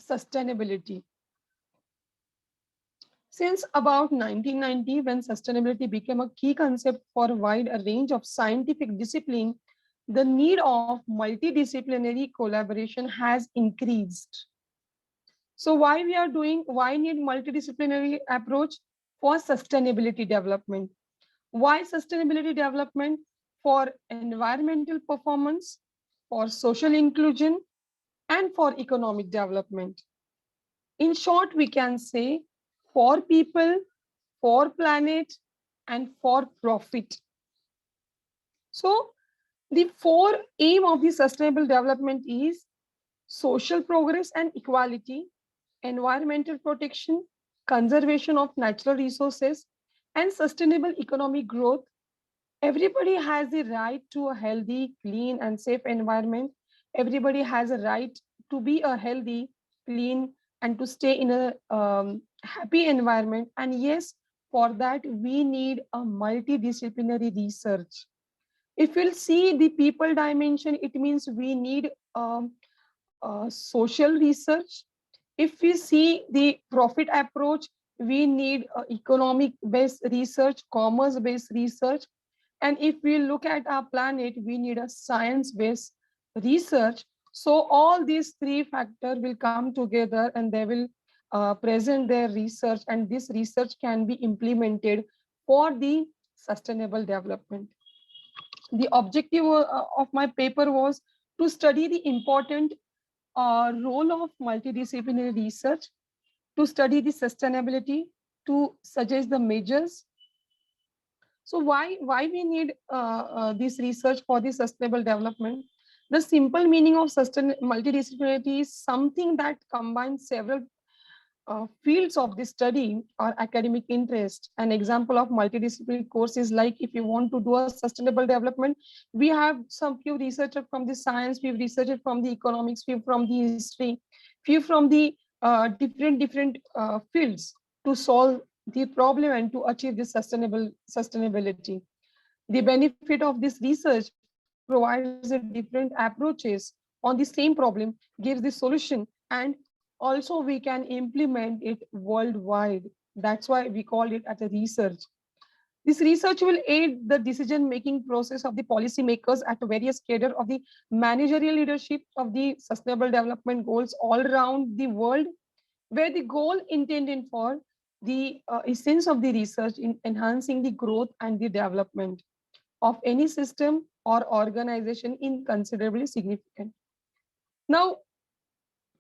sustainability. Since about 1990, when sustainability became a key concept for a wide range of scientific discipline, the need of multidisciplinary collaboration has increased. So why need multidisciplinary approach? For sustainability development. Why sustainability development? For environmental performance, for social inclusion, and for economic development. In short, we can say for people, for planet, and for profit. So the four aim of the sustainable development is social progress and equality, environmental protection, conservation of natural resources, and sustainable economic growth. Everybody has the right to a healthy, clean, and safe environment. Everybody has a right to be a healthy, clean, and to stay in a happy environment. And yes, for that, we need a multidisciplinary research. If we'll see the people dimension, it means we need social research. If we see the profit approach, we need economic based research, commerce based research. And if we look at our planet, we need a science based research. So all these three factors will come together and they will present their research, and this research can be implemented for the sustainable development. The objective of my paper was to study the important role of multidisciplinary research, to study the sustainability, to suggest the measures. So why we need this research for the sustainable development? The simple meaning of multidisciplinarity is something that combines several fields of the study or academic interest. An example of multidisciplinary course is like if you want to do a sustainable development, we have some few researchers from the science, we've researched from the economics, few from the history, few from the different fields to solve the problem and to achieve this sustainability. The benefit of this research provides a different approaches on the same problem, gives the solution, and also we can implement it worldwide. That's why we call it as a research. This research will aid the decision-making process of the policymakers at various cadre of the managerial leadership of the sustainable development goals all around the world, where the goal intended for the essence of the research in enhancing the growth and the development of any system or organization in considerably significant. Now,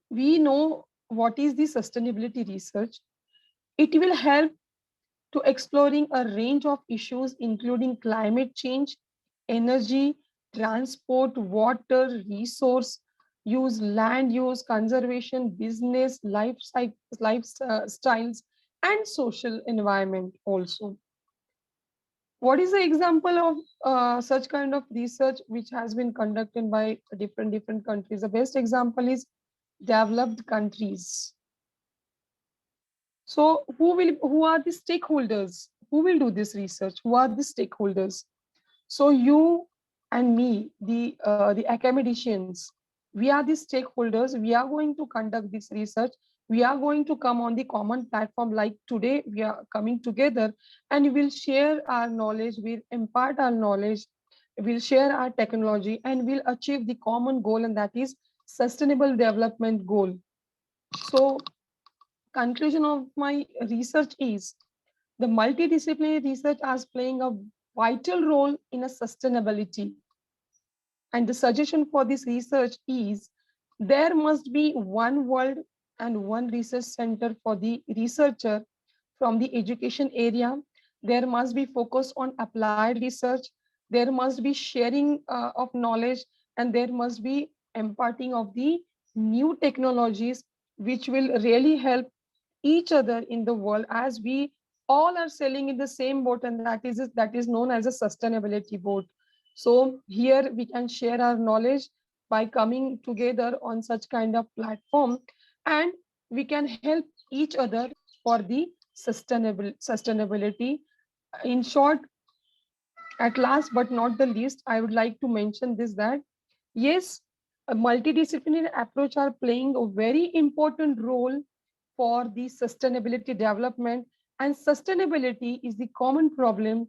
we know what is the sustainability research. It will help to exploring a range of issues, including climate change, energy, transport, water, resource use, land use, conservation, business, lifestyles, and social environment also. What is the example of such kind of research which has been conducted by different countries? The best example is developed countries. So who are the stakeholders? Who will do this research? Who are the stakeholders? So you and me, the academicians, we are the stakeholders. We are going to conduct this research. We are going to come on the common platform like today. We are coming together and we'll share our knowledge. We'll impart our knowledge. We'll share our technology and we'll achieve the common goal, and that is sustainable development goal. So conclusion of my research is the multidisciplinary research is playing a vital role in a sustainability. And the suggestion for this research is there must be one world and one research center for the researcher from the education area. There must be focus on applied research. There must be sharing of knowledge, and there must be imparting of the new technologies which will really help each other in the world, as we all are sailing in the same boat, and that is known as a sustainability boat. So here we can share our knowledge by coming together on such kind of platform, and we can help each other for the sustainability. In short, at last but not the least, I would like to mention this, that yes, a multidisciplinary approach are playing a very important role for the sustainability development, and sustainability is the common problem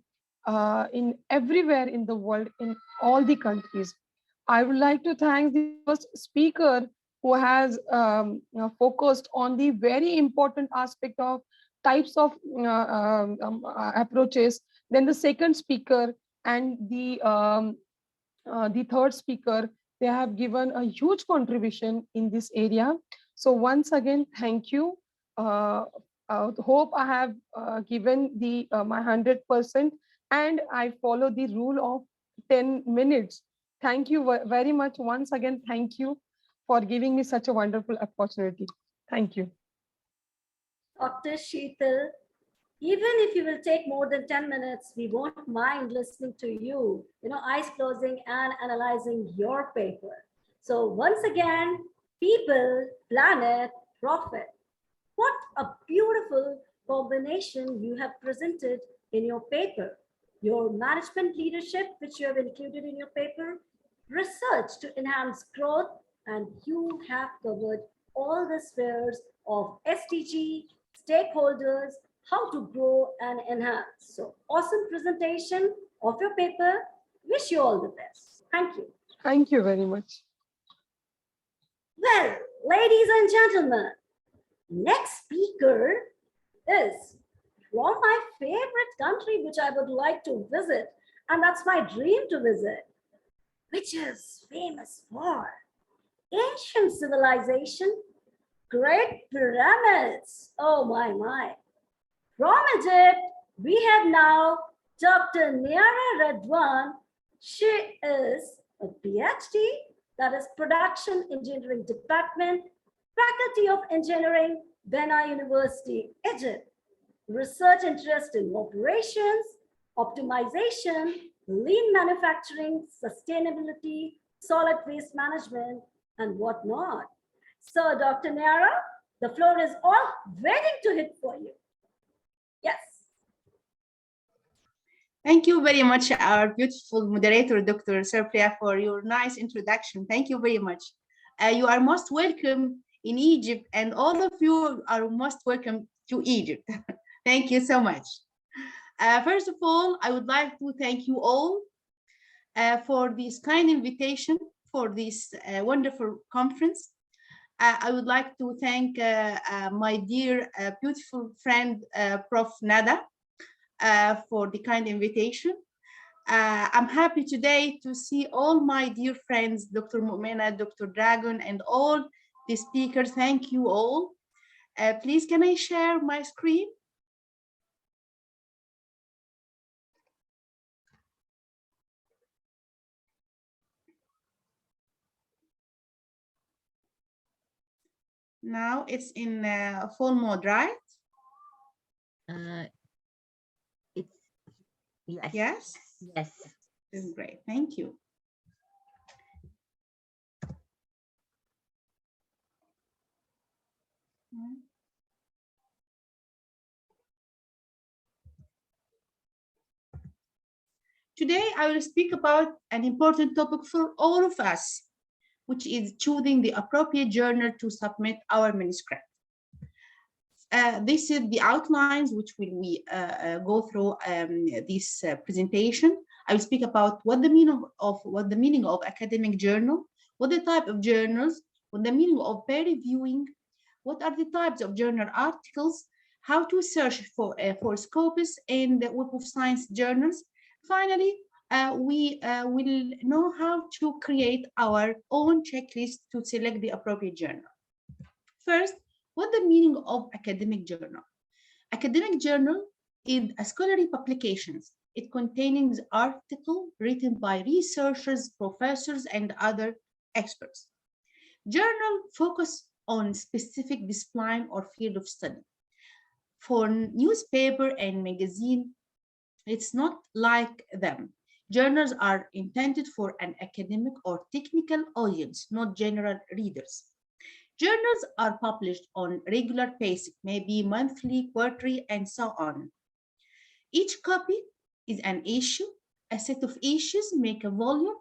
in everywhere in the world, in all the countries. I would like to thank the first speaker who has focused on the very important aspect of types of approaches. Then the second speaker and the third speaker, they have given a huge contribution in this area. So once again, thank you. Hope I have given the my 100%, and I follow the rule of 10 minutes. Thank you very much. Once again, thank you for giving me such a wonderful opportunity. Thank you. Dr. Sheetal, even if you will take more than 10 minutes, we won't mind listening to you, eyes closing and analyzing your paper. So once again, people, planet, profit. What a beautiful combination you have presented in your paper. Your management leadership, which you have included in your paper, research to enhance growth, and you have covered all the spheres of SDG, stakeholders, how to grow and enhance. So awesome presentation of your paper. Wish you all the best. Thank you. Thank you very much. Well, ladies and gentlemen, next speaker is from my favorite country, which I would like to visit, and that's my dream to visit, which is famous for ancient civilization, great pyramids. Oh my. From Egypt, we have now Dr. Niara Redwan. She is a PhD, that is Production Engineering Department, Faculty of Engineering, Bena University, Egypt. Research interest in operations, optimization, lean manufacturing, sustainability, solid waste management, and whatnot. So, Dr. Niara, the floor is all waiting to hit for you. Yes. Thank you very much, our beautiful moderator, Dr. Serpria, for your nice introduction. Thank you very much. You are most welcome in Egypt, and all of you are most welcome to Egypt. Thank you so much. First of all, I would like to thank you all for this kind invitation for this wonderful conference. I would like to thank my dear, beautiful friend, Prof. Nada, for the kind invitation. I'm happy today to see all my dear friends, Dr. Mu'mina, Dr. Dragon, and all the speakers. Thank you all. Please, can I share my screen? Now it's in full mode, right? It's yes. Yes? Yes. This is great. Thank you. Today, I will speak about an important topic for all of us, which is choosing the appropriate journal to submit our manuscript. This is the outlines which will we go through this presentation. I will speak about what the meaning of academic journal, what the type of journals, what the meaning of peer reviewing, what are the types of journal articles, how to search for Scopus and the Web of Science journals. Finally, we will know how to create our own checklist to select the appropriate journal. First, what the meaning of academic journal? Academic journal is a scholarly publications. It contains article written by researchers, professors, and other experts. Journal focus on specific discipline or field of study. For newspaper and magazine, it's not like them. Journals are intended for an academic or technical audience, not general readers. Journals are published on regular basis, maybe monthly, quarterly, and so on. Each copy is an issue. A set of issues make a volume.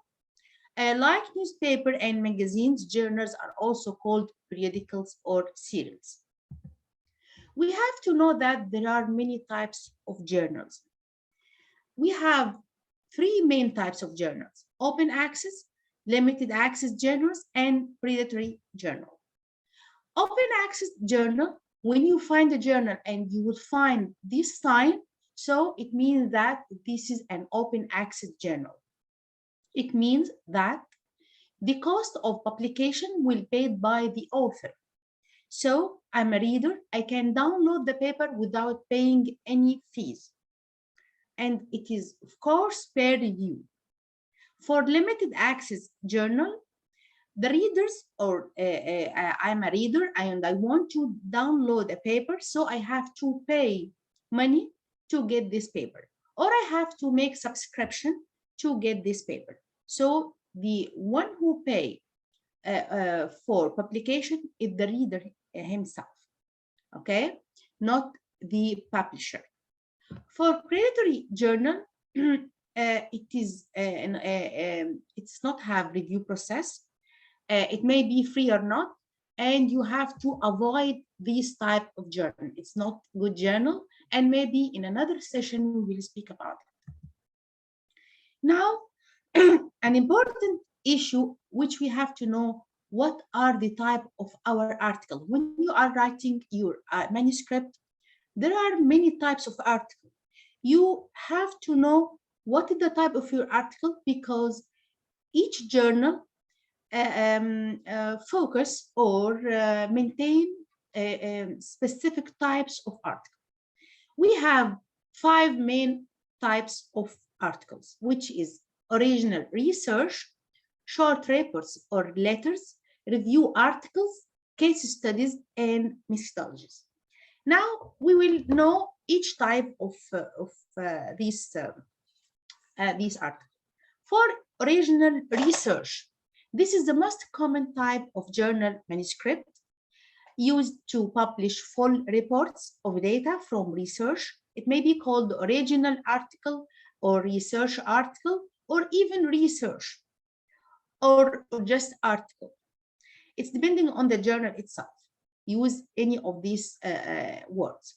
Like newspaper and magazines, journals are also called periodicals or serials. We have to know that there are many types of journals. We have three main types of journals: open access, limited access journals, and predatory journal. Open access journal, when you find a journal and you will find this sign, so it means that this is an open access journal. It means that the cost of publication will be paid by the author. So I'm a reader, I can download the paper without paying any fees. And it is, of course, peer review. For limited access journal, the readers, or I'm a reader and I want to download a paper, so I have to pay money to get this paper, or I have to make subscription to get this paper. So the one who pay for publication is the reader himself, okay, not the publisher. For predatory journal, it's not have review process. It may be free or not, and you have to avoid this type of journal. It's not good journal, and maybe in another session we will speak about it. Now, an important issue which we have to know: what are the type of our article? When you are writing your manuscript, there are many types of article. You have to know what is the type of your article, because each journal focus or maintain specific types of articles. We have 5 main types of articles, which is original research, short reports or letters, review articles, case studies, and methodologies. Now we will know each type of these articles. For original research, this is the most common type of journal manuscript used to publish full reports of data from research. It may be called original article or research article, or even research, or just article. It's depending on the journal itself. Use any of these words.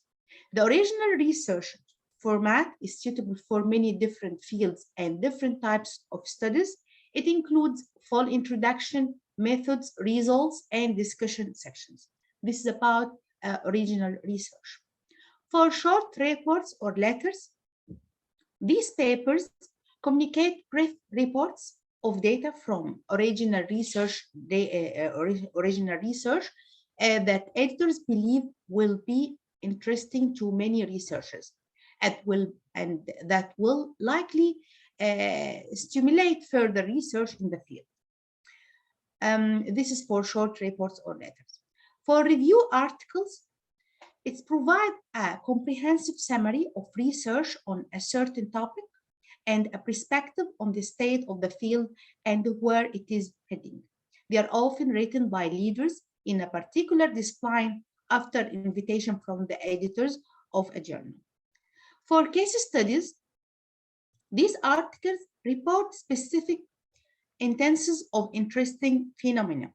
The original research format is suitable for many different fields and different types of studies. It includes full introduction, methods, results, and discussion sections. This is about original research. For short reports or letters, these papers communicate brief reports of data from original research that editors believe will be interesting to many researchers, and that will likely stimulate further research in the field. This is for short reports or letters. For review articles, it provides a comprehensive summary of research on a certain topic and a perspective on the state of the field and where it is heading. They are often written by leaders in a particular discipline after invitation from the editors of a journal. For case studies, these articles report specific instances of interesting phenomena.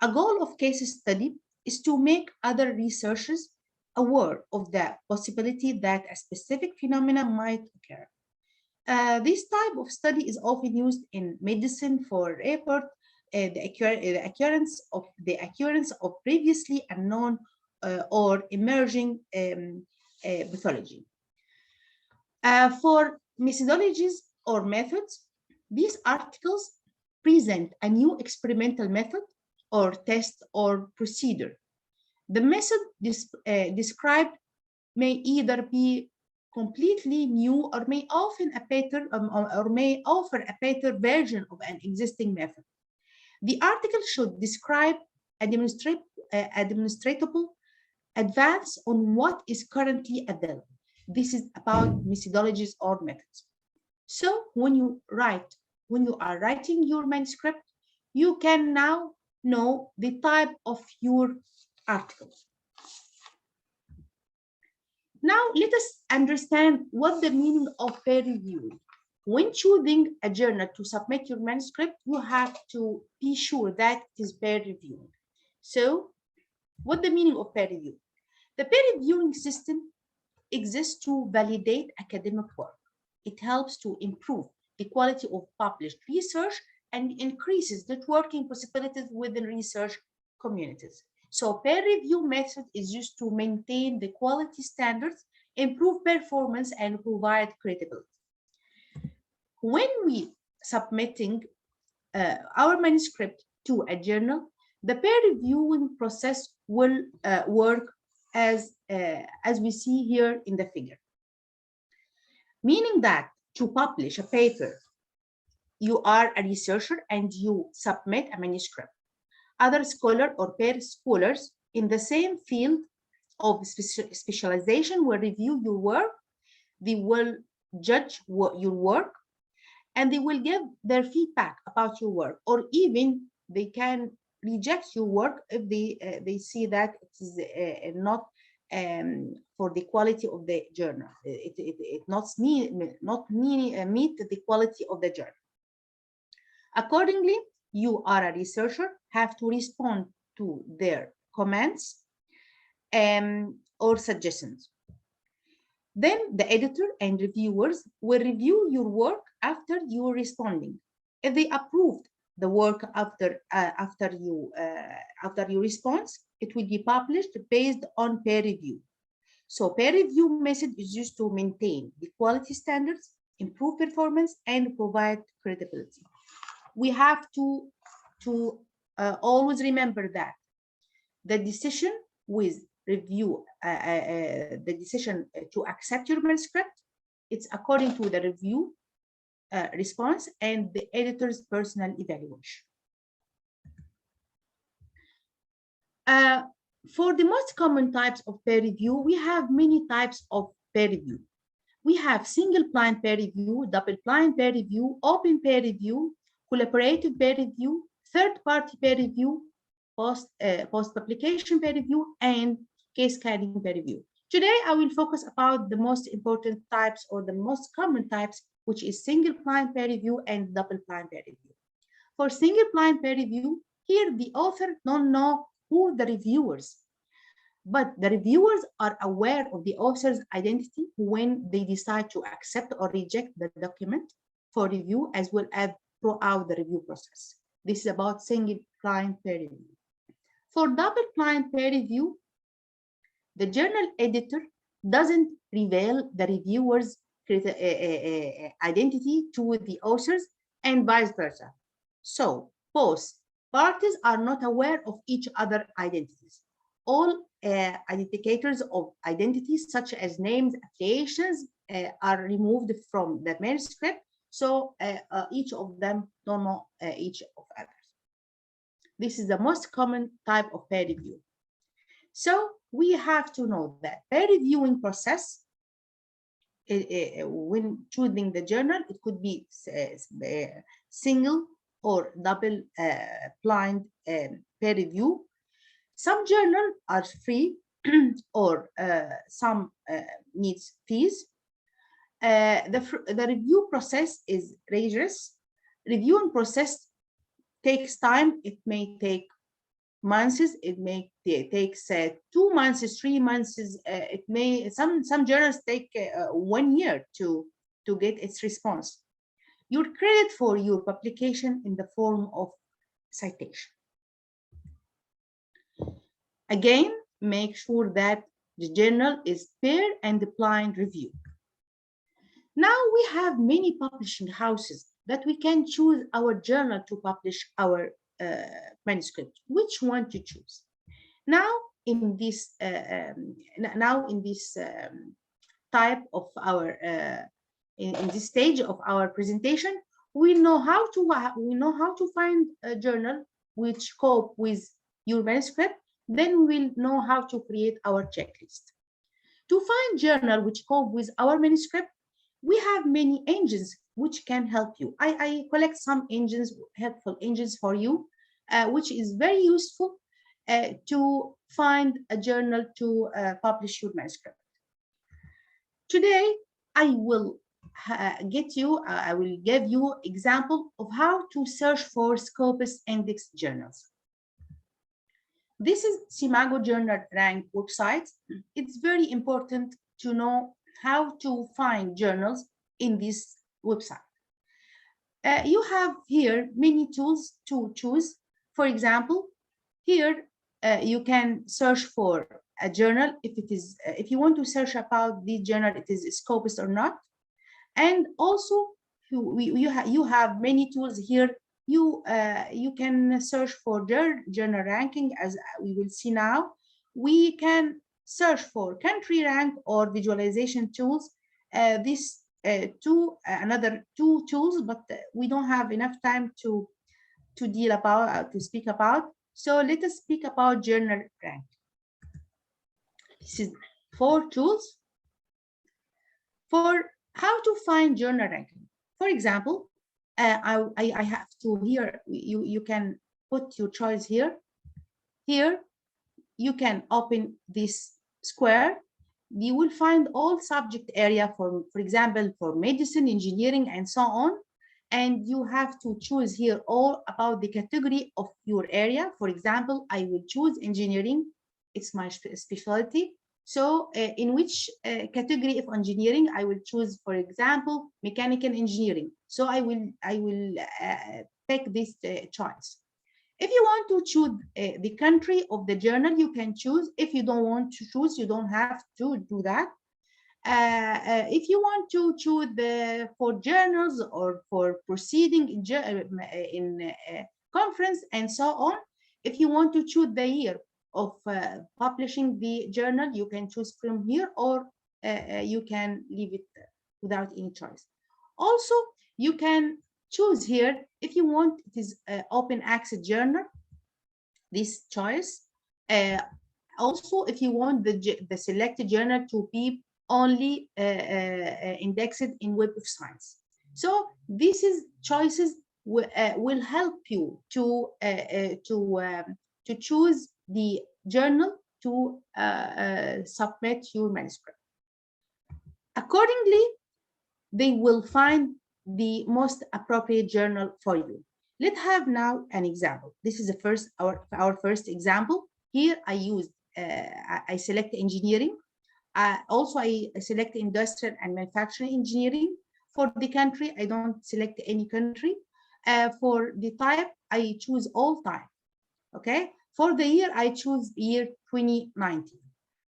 A goal of case study is to make other researchers aware of the possibility that a specific phenomena might occur. This type of study is often used in medicine for report the occurrence of previously unknown or emerging pathology. For methodologies or methods, these articles present a new experimental method or test or procedure. The method described may either be completely new or may offer a better version of an existing method. The article should describe administratable advance on what is currently available. This is about methodologies or methods. So when you are writing your manuscript, you can now know the type of your article. Now let us understand what the meaning of peer review. When choosing a journal to submit your manuscript, you have to be sure that it is peer reviewed. So what the meaning of peer review? The peer reviewing system exists to validate academic work. It helps to improve the quality of published research and increases networking possibilities within research communities. So peer review method is used to maintain the quality standards, improve performance, and provide credibility. When we submitting our manuscript to a journal, the peer reviewing process will work as we see here in the figure. Meaning that to publish a paper, you are a researcher and you submit a manuscript. Other scholars or peer scholars in the same field of specialization will review your work. They will judge your work and they will give their feedback about your work, or even they can reject your work if they see that it is not for the quality of the journal. It not meet the quality of the journal. Accordingly, you are a researcher, have to respond to their comments or suggestions. Then the editor and reviewers will review your work after you responding. If they approved the work after your response, it will be published based on peer review. So peer review method is used to maintain the quality standards, improve performance, and provide credibility. We have to always remember that the decision with review, the decision to accept your manuscript, it's according to the review response and the editor's personal evaluation. For the most common types of peer review, we have many types of peer review. We have single blind peer review, double blind peer review, open peer review, collaborative peer review, third-party peer review, post-publication peer review, and case study peer review. Today, I will focus about the most important types or the most common types, which is single blind peer review and double blind peer review. For single blind peer review, here the author don't know who the reviewers, but the reviewers are aware of the author's identity when they decide to accept or reject the document for review, as well as throughout the review process. This is about single blind peer review. For double blind peer review, the journal editor doesn't reveal the reviewer's identity to the authors and vice versa. So both parties are not aware of each other's identities. All identifiers of identities, such as names, affiliations, are removed from the manuscript, so each of them don't know each of others. This is the most common type of peer review. So we have to know that peer reviewing process, when choosing the journal, it could be single or double blind peer review. Some journals are free or some needs fees. The review process is rigorous. Reviewing process takes time. It may take months. It may take 2 months, 3 months. It may some journals take 1 year to get its response. Your credit for your publication in the form of citation. Again, make sure that the journal is peer and blind review. Now we have many publishing houses that we can choose our journal to publish our manuscript. Which one to choose? Now in this type of our in this stage of our presentation, we know how to find a journal which cope with your manuscript, then we will know how to create our checklist. To find journal which cope with our manuscript, we have many engines which can help you. I collect some engines, helpful engines for you, which is very useful to find a journal to publish your manuscript. Today, I will I will give you example of how to search for Scopus index journals. This is Simago Journal Rank website. It's very important to know how to find journals in this website. You have here many tools to choose. For example, here you can search for a journal if it is if you want to search about the journal, it is Scopus or not. And also you have many tools here. You can search for journal ranking, as we will see now. We can search for country rank or visualization tools. These another two tools, but we don't have enough time to deal about to speak about. So let us speak about journal rank. This is 4 tools for how to find journal ranking. For example, I have to here, you can put your choice here. Here, you can open this square. You will find all subject area for example, for medicine, engineering, and so on. And you have to choose here all about the category of your area. For example, I will choose engineering. It's my specialty. So in which category of engineering I will choose, for example, mechanical engineering. So I will pick this choice. If you want to choose the country of the journal, you can choose. If you don't want to choose, you don't have to do that. If you want to choose for journals or for proceeding in conference and so on, if you want to choose the year of publishing the journal, you can choose from here, or you can leave it without any choice. Also, you can choose here if you want it is open access journal, this choice. Also, if you want the selected journal to be only indexed in Web of Science. So this is choices will help you to choose the journal to submit your manuscript. Accordingly, they will find the most appropriate journal for you. Let's have now an example. This is the first our first example. Here I use I select engineering. Also, I select industrial and manufacturing engineering. For the country, I don't select any country. For the type, I choose all type. Okay. For the year, I choose year 2019.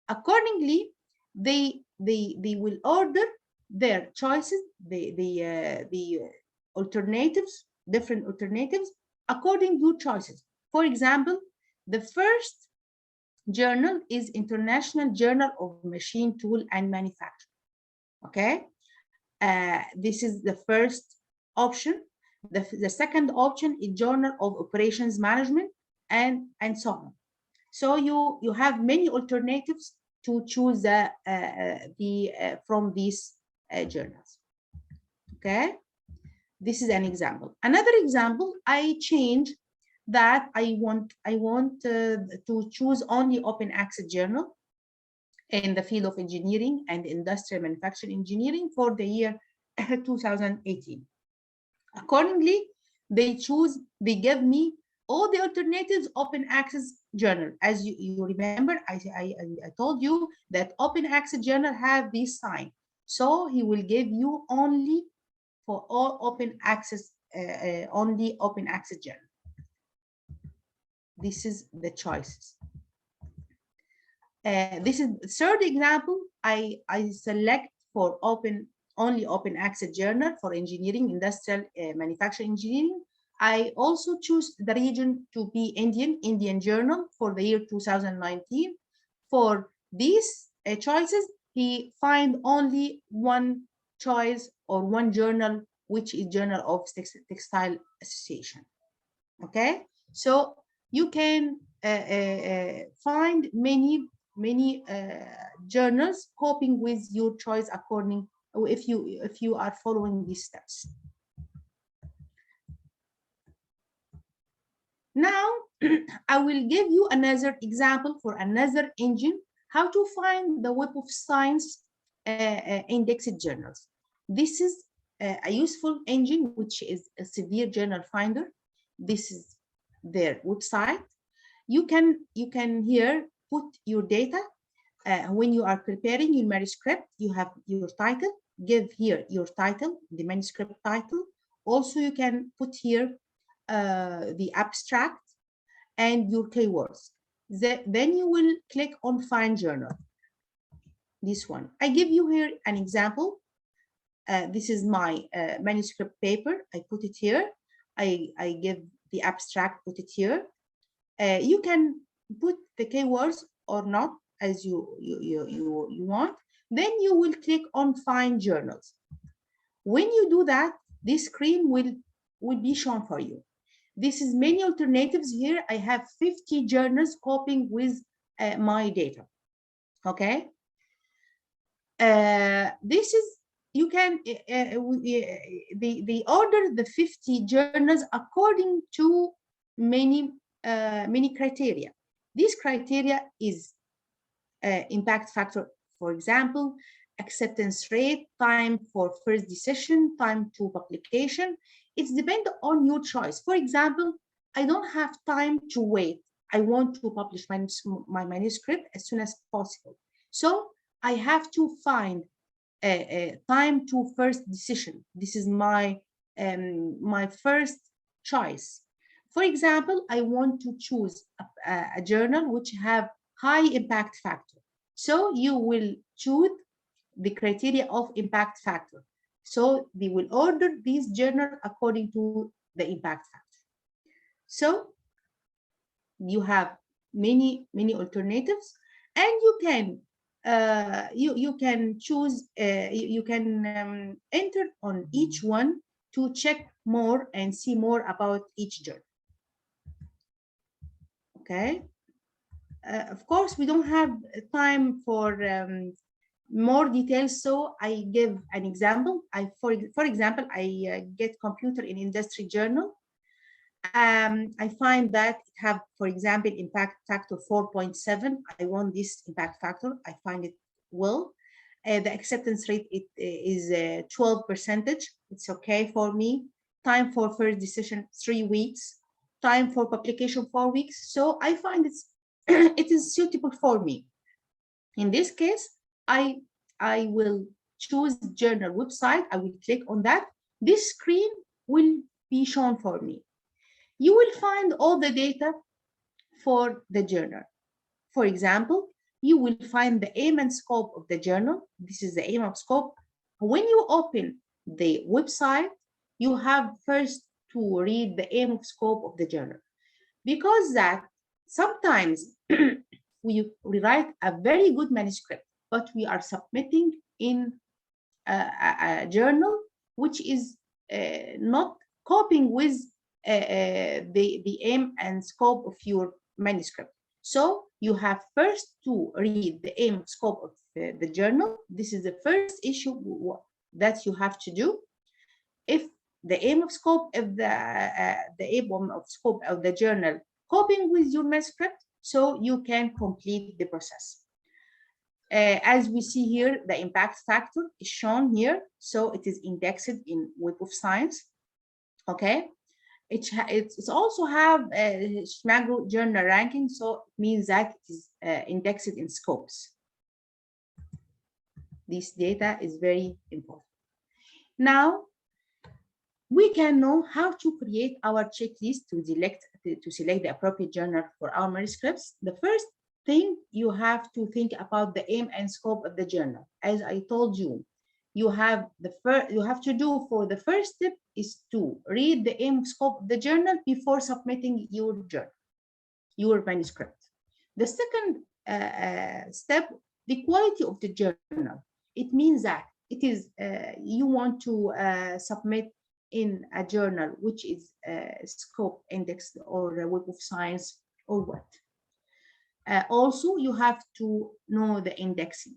Accordingly, they will order their choices, the alternatives, different alternatives according to choices. For example, the first journal is International Journal of Machine Tool and Manufacturing. Okay, this is the first option. The second option is Journal of Operations Management, and so on. So you have many alternatives to choose from these journals. Okay, this is an example. Another example, I change that I want to choose only open access journal in the field of engineering and industrial manufacturing engineering for the year 2018. Accordingly, they give me all the alternatives open access journal. As you remember, I told you that open access journal have this sign. So he will give you only for all open access, only open access journal. This is the choices. This is the third example. I select for only open access journal for engineering, industrial, manufacturing engineering. I also choose the region to be Indian journal for the year 2019. For these choices, he find only one choice or one journal, which is Journal of Textile Association. Okay, So you can find many journals coping with your choice according if you are following these steps. Now, I will give you another example for another engine, how to find the Web of Science indexed journals. This is a useful engine, which is a severe journal finder. This is their website. You can here put your data. When you are preparing your manuscript, you have your title. Give here your title, the manuscript title. Also, you can put here the abstract and your keywords. Then you will click on Find Journal. This one. I give you here an example. This is my manuscript paper. I put it here. I give the abstract, put it here. You can put the keywords or not as you want. Then you will click on Find Journals. When you do that, this screen will be shown for you. This is many alternatives here. I have 50 journals coping with my data. Okay. This is, you can, they order the 50 journals according to many criteria. This criteria is impact factor, for example, acceptance rate, time for first decision, time to publication. It's depend on your choice. For example, I don't have time to wait. I want to publish my manuscript as soon as possible. So I have to find a time to first decision. This is my first choice. For example, I want to choose a journal which have high impact factor. So you will choose the criteria of impact factor. So they will order these journal according to the impact factor. So you have many alternatives, and you can you can choose you can enter on each one to check more and see more about each journal. Okay. Of course, we don't have time for more details, so I give an example. For example, I get computer in industry journal. I find that it have, for example, impact factor 4.7. I want this impact factor. I find it well. The acceptance rate is 12%. It's okay for me. Time for first decision 3 weeks. Time for publication 4 weeks. So I find it's it is suitable for me. In this case, I will choose journal website. I will click on that. This screen will be shown for me. You will find all the data for the journal. For example, you will find the aim and scope of the journal. This is the aim of scope. When you open the website, you have first to read the aim of scope of the journal, because that sometimes we write a very good manuscript, but we are submitting in a journal which is not coping with the aim and scope of your manuscript. So you have first to read the aim and scope of the journal. This is the first issue that you have to do. If the aim of scope of the aim of scope of the journal coping with your manuscript, so you can complete the process. As we see here, the impact factor is shown here, so it is indexed in Web of Science. Okay, it's also have a SCHMAGO journal ranking, so it means that it is indexed in scopes. This data is very important. Now, we can know how to create our checklist to select the appropriate journal for our manuscripts. The first thing, you have to think about the aim and scope of the journal. As I told you, you have to do for the first step is to read the aim and scope of the journal before submitting your journal, your manuscript. The second step, the quality of the journal. It means that it is you want to submit in a journal which is scope indexed or a Web of Science or what. Also, you have to know the indexing.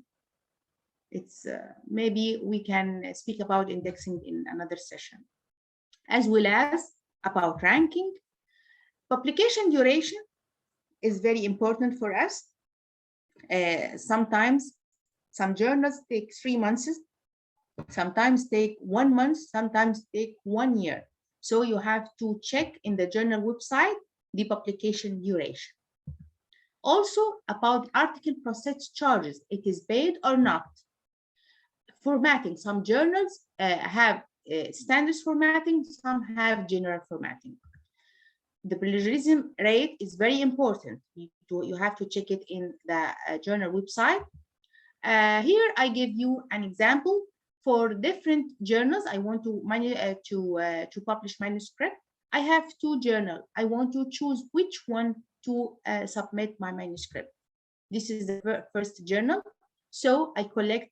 It's maybe we can speak about indexing in another session, as well as about ranking. Publication duration is very important for us. Sometimes some journals take 3 months, sometimes take 1 month, sometimes take 1 year. So you have to check in the journal website the publication duration. Also about article process charges, it is paid or not. Formatting, some journals have standards formatting, some have general formatting. The plagiarism rate is very important. You have to check it in the journal website. Here I give you an example for different journals. I want to publish manuscript. I have 2 journals. I want to choose which one to submit my manuscript. This is the first journal. So I collect,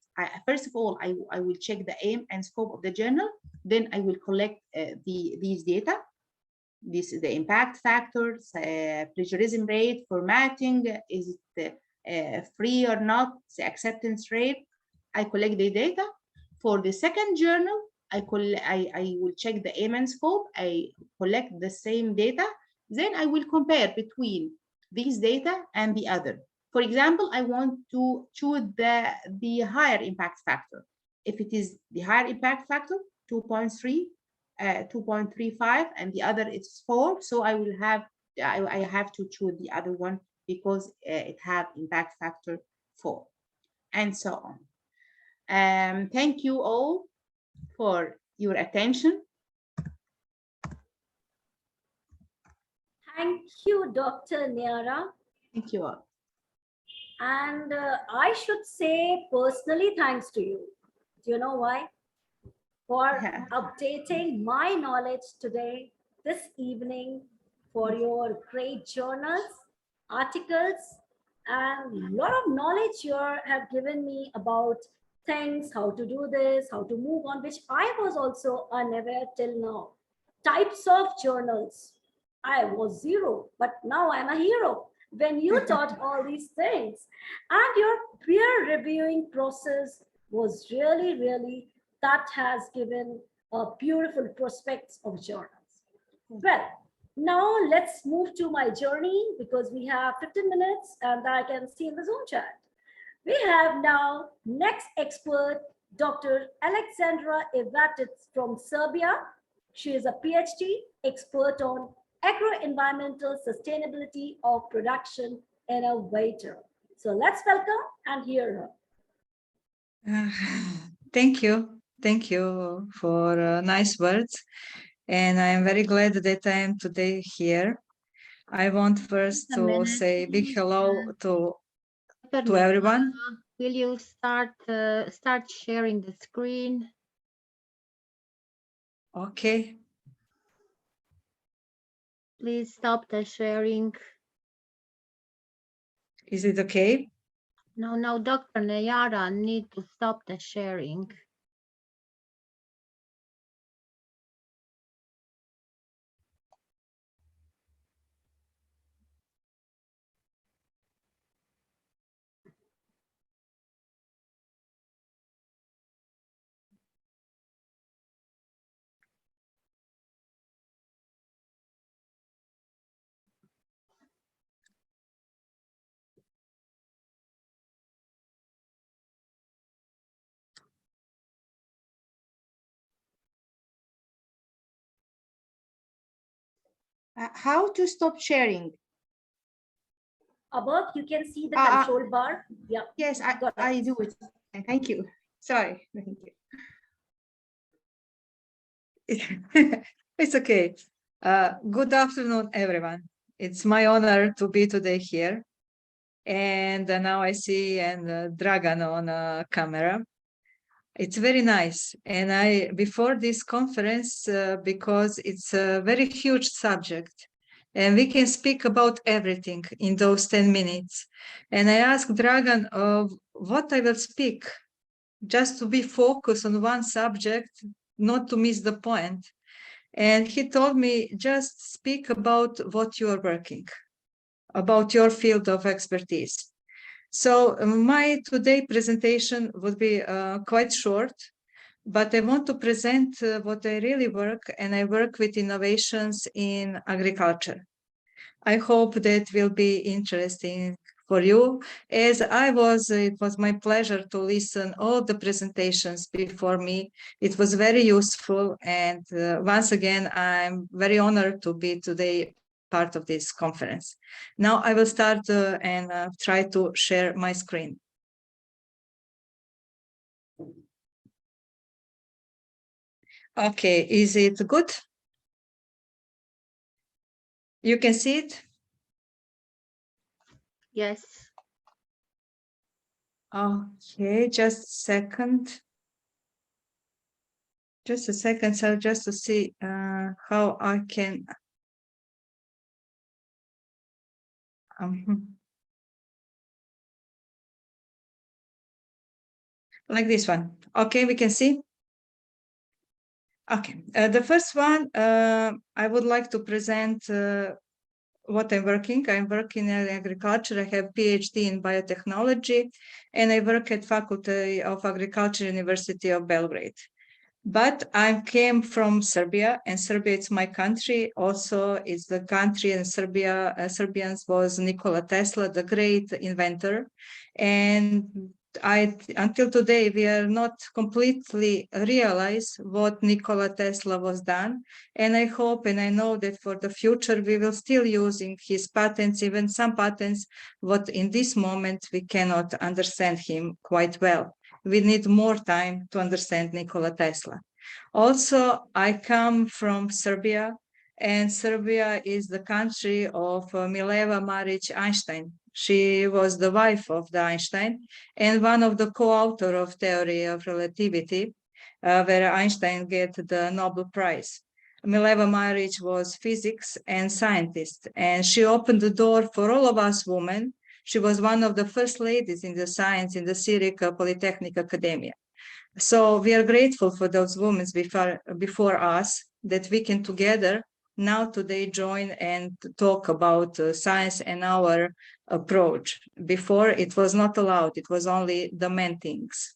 first of all, I will check the aim and scope of the journal. Then I will collect these data. This is the impact factors, plagiarism rate, formatting, is it free or not, the acceptance rate. I collect the data. For the second journal, I will check the aim and scope. I collect the same data. Then I will compare between these data and the other. For example, I want to choose the higher impact factor. If it is the higher impact factor, 2.3, 2.35, and the other is 4, so I have to choose the other one because it have impact factor 4, and so on. Thank you all for your attention. Thank you, Dr. Niara. Thank you all. And I should say personally thanks to you. Do you know why? For Yeah. updating my knowledge today, this evening, for your great journals, articles, and a lot of knowledge you have given me about things, how to do this, how to move on, which I was also unaware till now. Types of journals, I was zero, but now I'm a hero when you taught all these things. And your peer reviewing process was really, really, that has given a beautiful prospects of journals. Well, now let's move to my journey because we have 15 minutes and I can see in the Zoom chat. We have now next expert, Dr. Alexandra Ivatic from Serbia. She is a PhD expert on agro-environmental sustainability of production innovator. So let's welcome and hear her. Thank you. Thank you for nice words. And I am very glad that I am today here. I want first A to minute, say big please. hello to Dr. everyone. Will you start sharing the screen? Okay. Please stop the sharing. Is it okay? No, Dr. Nayara need to stop the sharing. How to stop sharing? Above, you can see the control bar. Yeah. Yes, I do it. Thank you. Sorry. Thank you. It's okay. Good afternoon, everyone. It's my honor to be today here. And now I see Dragan on camera. It's very nice. And before this conference, because it's a very huge subject, and we can speak about everything in those 10 minutes. And I asked Dragan of what I will speak, just to be focused on one subject, not to miss the point. And he told me, just speak about what you are working, about your field of expertise. So my today presentation would be quite short, but I want to present what I really work, and I work with innovations in agriculture. I hope that will be interesting for you. As it was my pleasure to listen all the presentations before me. It was very useful. And once again, I'm very honored to be today part of this conference. Now I will start and try to share my screen. Okay, is it good? You can see it? Yes. Okay, just a second. Just a second, so just to see how I can. Like this one. Okay, we can see. Okay, the first one, I would like to present what I'm working. I'm working in agriculture. I have PhD in biotechnology, and I work at Faculty of Agriculture, University of Belgrade. But I came from Serbia, and Serbia is my country. Also, it's the country in Serbia. Serbians was Nikola Tesla, the great inventor, and until today we are not completely realize what Nikola Tesla was done. And I hope and I know that for the future we will still using his patents, even some patents, what in this moment we cannot understand him quite well. We need more time to understand Nikola Tesla. Also, I come from Serbia, and Serbia is the country of Mileva Maric Einstein. She was the wife of the Einstein and one of the co-author of theory of relativity, where Einstein get the Nobel Prize. Mileva Maric was physics and scientist, and she opened the door for all of us women. She was one of the first ladies in the science in the Syriac Polytechnic Academia. So we are grateful for those women before us that we can together now today join and talk about science and our approach. Before it was not allowed, it was only the men things.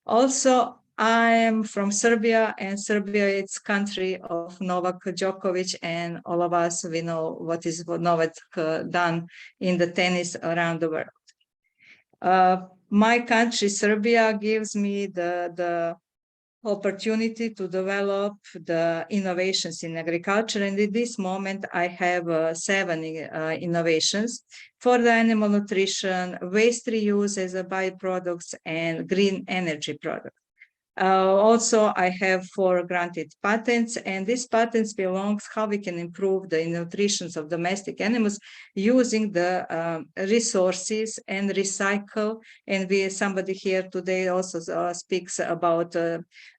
Also, I am from Serbia, and Serbia is country of Novak Djokovic, and all of us, we know what is Novak done in the tennis around the world. My country, Serbia, gives me the opportunity to develop the innovations in agriculture. And at this moment, I have 7 innovations for the animal nutrition, waste reuse as a byproducts, and green energy product. Also, I have 4 granted patents, and these patents belongs how we can improve the nutrition of domestic animals using the resources and recycle. And somebody here today also speaks about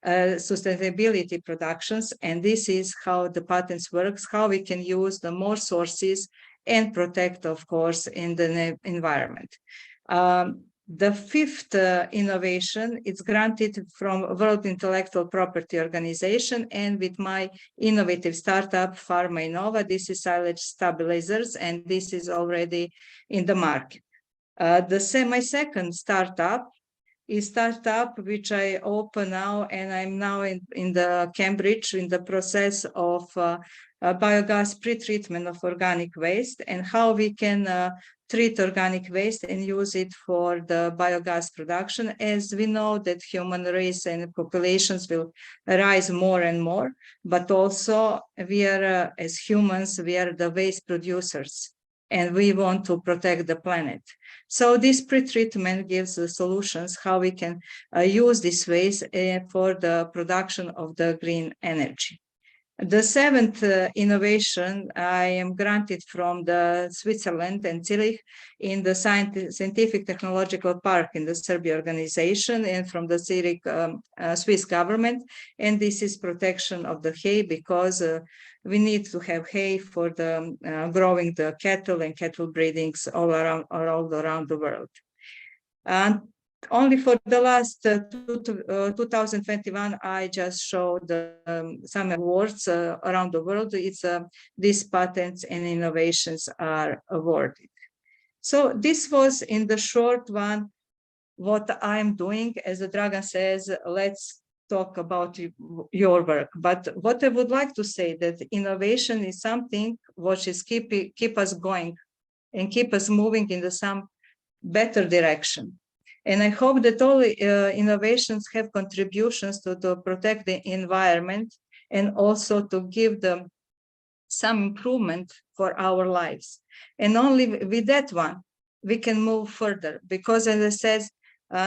sustainability productions, and this is how the patents works, how we can use the more sources and protect, of course, in the environment. The 5th innovation is granted from World Intellectual Property Organization, and with my innovative startup, Pharma Innova, this is silage stabilizers, and this is already in the market. My 2nd startup is startup which I open now, and I'm now in the Cambridge in the process of biogas pre-treatment of organic waste, and how we can treat organic waste and use it for the biogas production, as we know that human race and populations will rise more and more, but also we are, as humans, we are the waste producers, and we want to protect the planet. So this pre-treatment gives the solutions how we can use this waste for the production of the green energy. The 7th innovation I am granted from the Switzerland and Zurich in the Scientific Technological Park in the Serbia organization, and from the Zurich Swiss government. And this is protection of the hay, because we need to have hay for the growing the cattle and cattle breedings all around the world. And only for the last 2021, I just showed some awards around the world. These patents and innovations are awarded. So this was in the short one what I'm doing. As Dragan says, let's talk about your work. But what I would like to say that innovation is something which is keep us going and keep us moving in some better direction. And I hope that all innovations have contributions to protect the environment and also to give them some improvement for our lives. And only with that one, we can move further. Because as I said,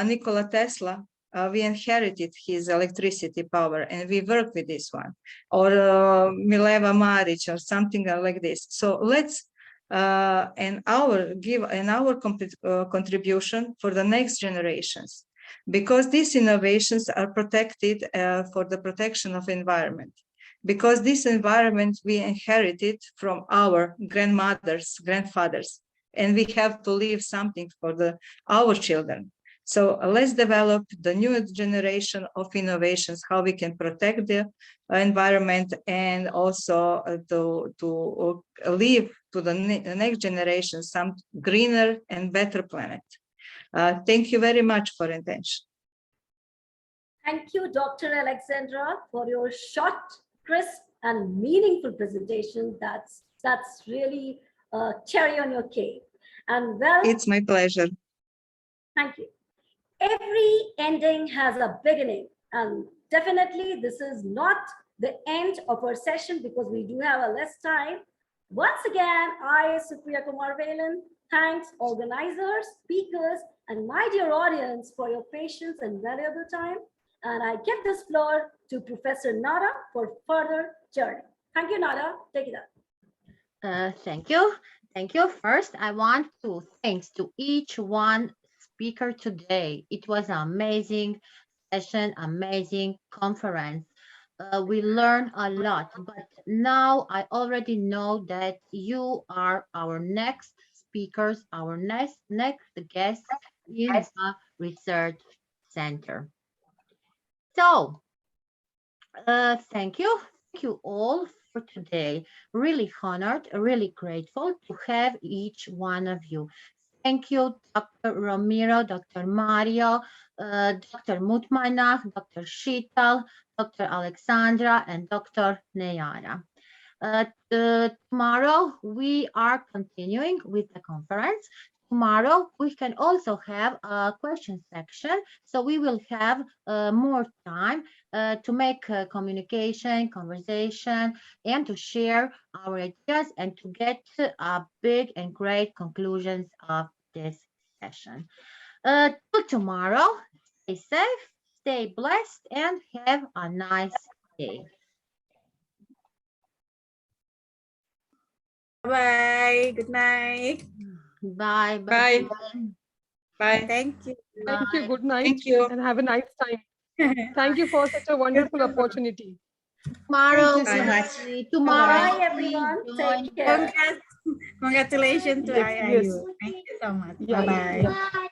Nikola Tesla, we inherited his electricity power and we work with this one. Or Mileva Maric or something like this. So let's and our contribution for the next generations, because these innovations are protected for the protection of environment, because this environment we inherited from our grandmothers, grandfathers, and we have to leave something for our children. So let's develop the new generation of innovations, how we can protect the environment and also to leave to the next generation some greener and better planet. Thank you very much for attention. Thank you, Dr. Alexandra, for your short, crisp, and meaningful presentation. That's really a cherry on your cake. And well, it's my pleasure. Thank you. Every ending has a beginning, and definitely this is not the end of our session because we do have a less time. Once again, I, Supriya Kumar Velan, thanks organizers, speakers, and my dear audience for your patience and valuable time. And I give this floor to Professor Nada for further journey. Thank you, Nada. Take it up. Thank you. Thank you. First, I want to thanks to each one speaker today. It was an amazing session, amazing conference. We learned a lot, but now I already know that you are our next speakers, our next guests in the research center. So, thank you. Thank you all for today. Really honored, really grateful to have each one of you. Thank you, Dr. Romero, Dr. Mario, Dr. Mutmanah, Dr. Sheetal, Dr. Alexandra, and Dr. Nayara. Tomorrow, we are continuing with the conference. Tomorrow, we can also have a question section, so we will have more time to make communication, conversation, and to share our ideas and to get big and great conclusions of this session. Till tomorrow, stay safe, stay blessed, and have a nice day. Bye. Good night. Bye. Bye. Bye. Thank you. Thank you. Good night. Thank you. And have a nice time. Thank you for such a wonderful opportunity. Tomorrow, Thank you so much. tomorrow, Bye, please everyone. join. Take care. Congratulations to Yes, IIU. yes. Thank you so much. Yeah, Bye-bye. yeah.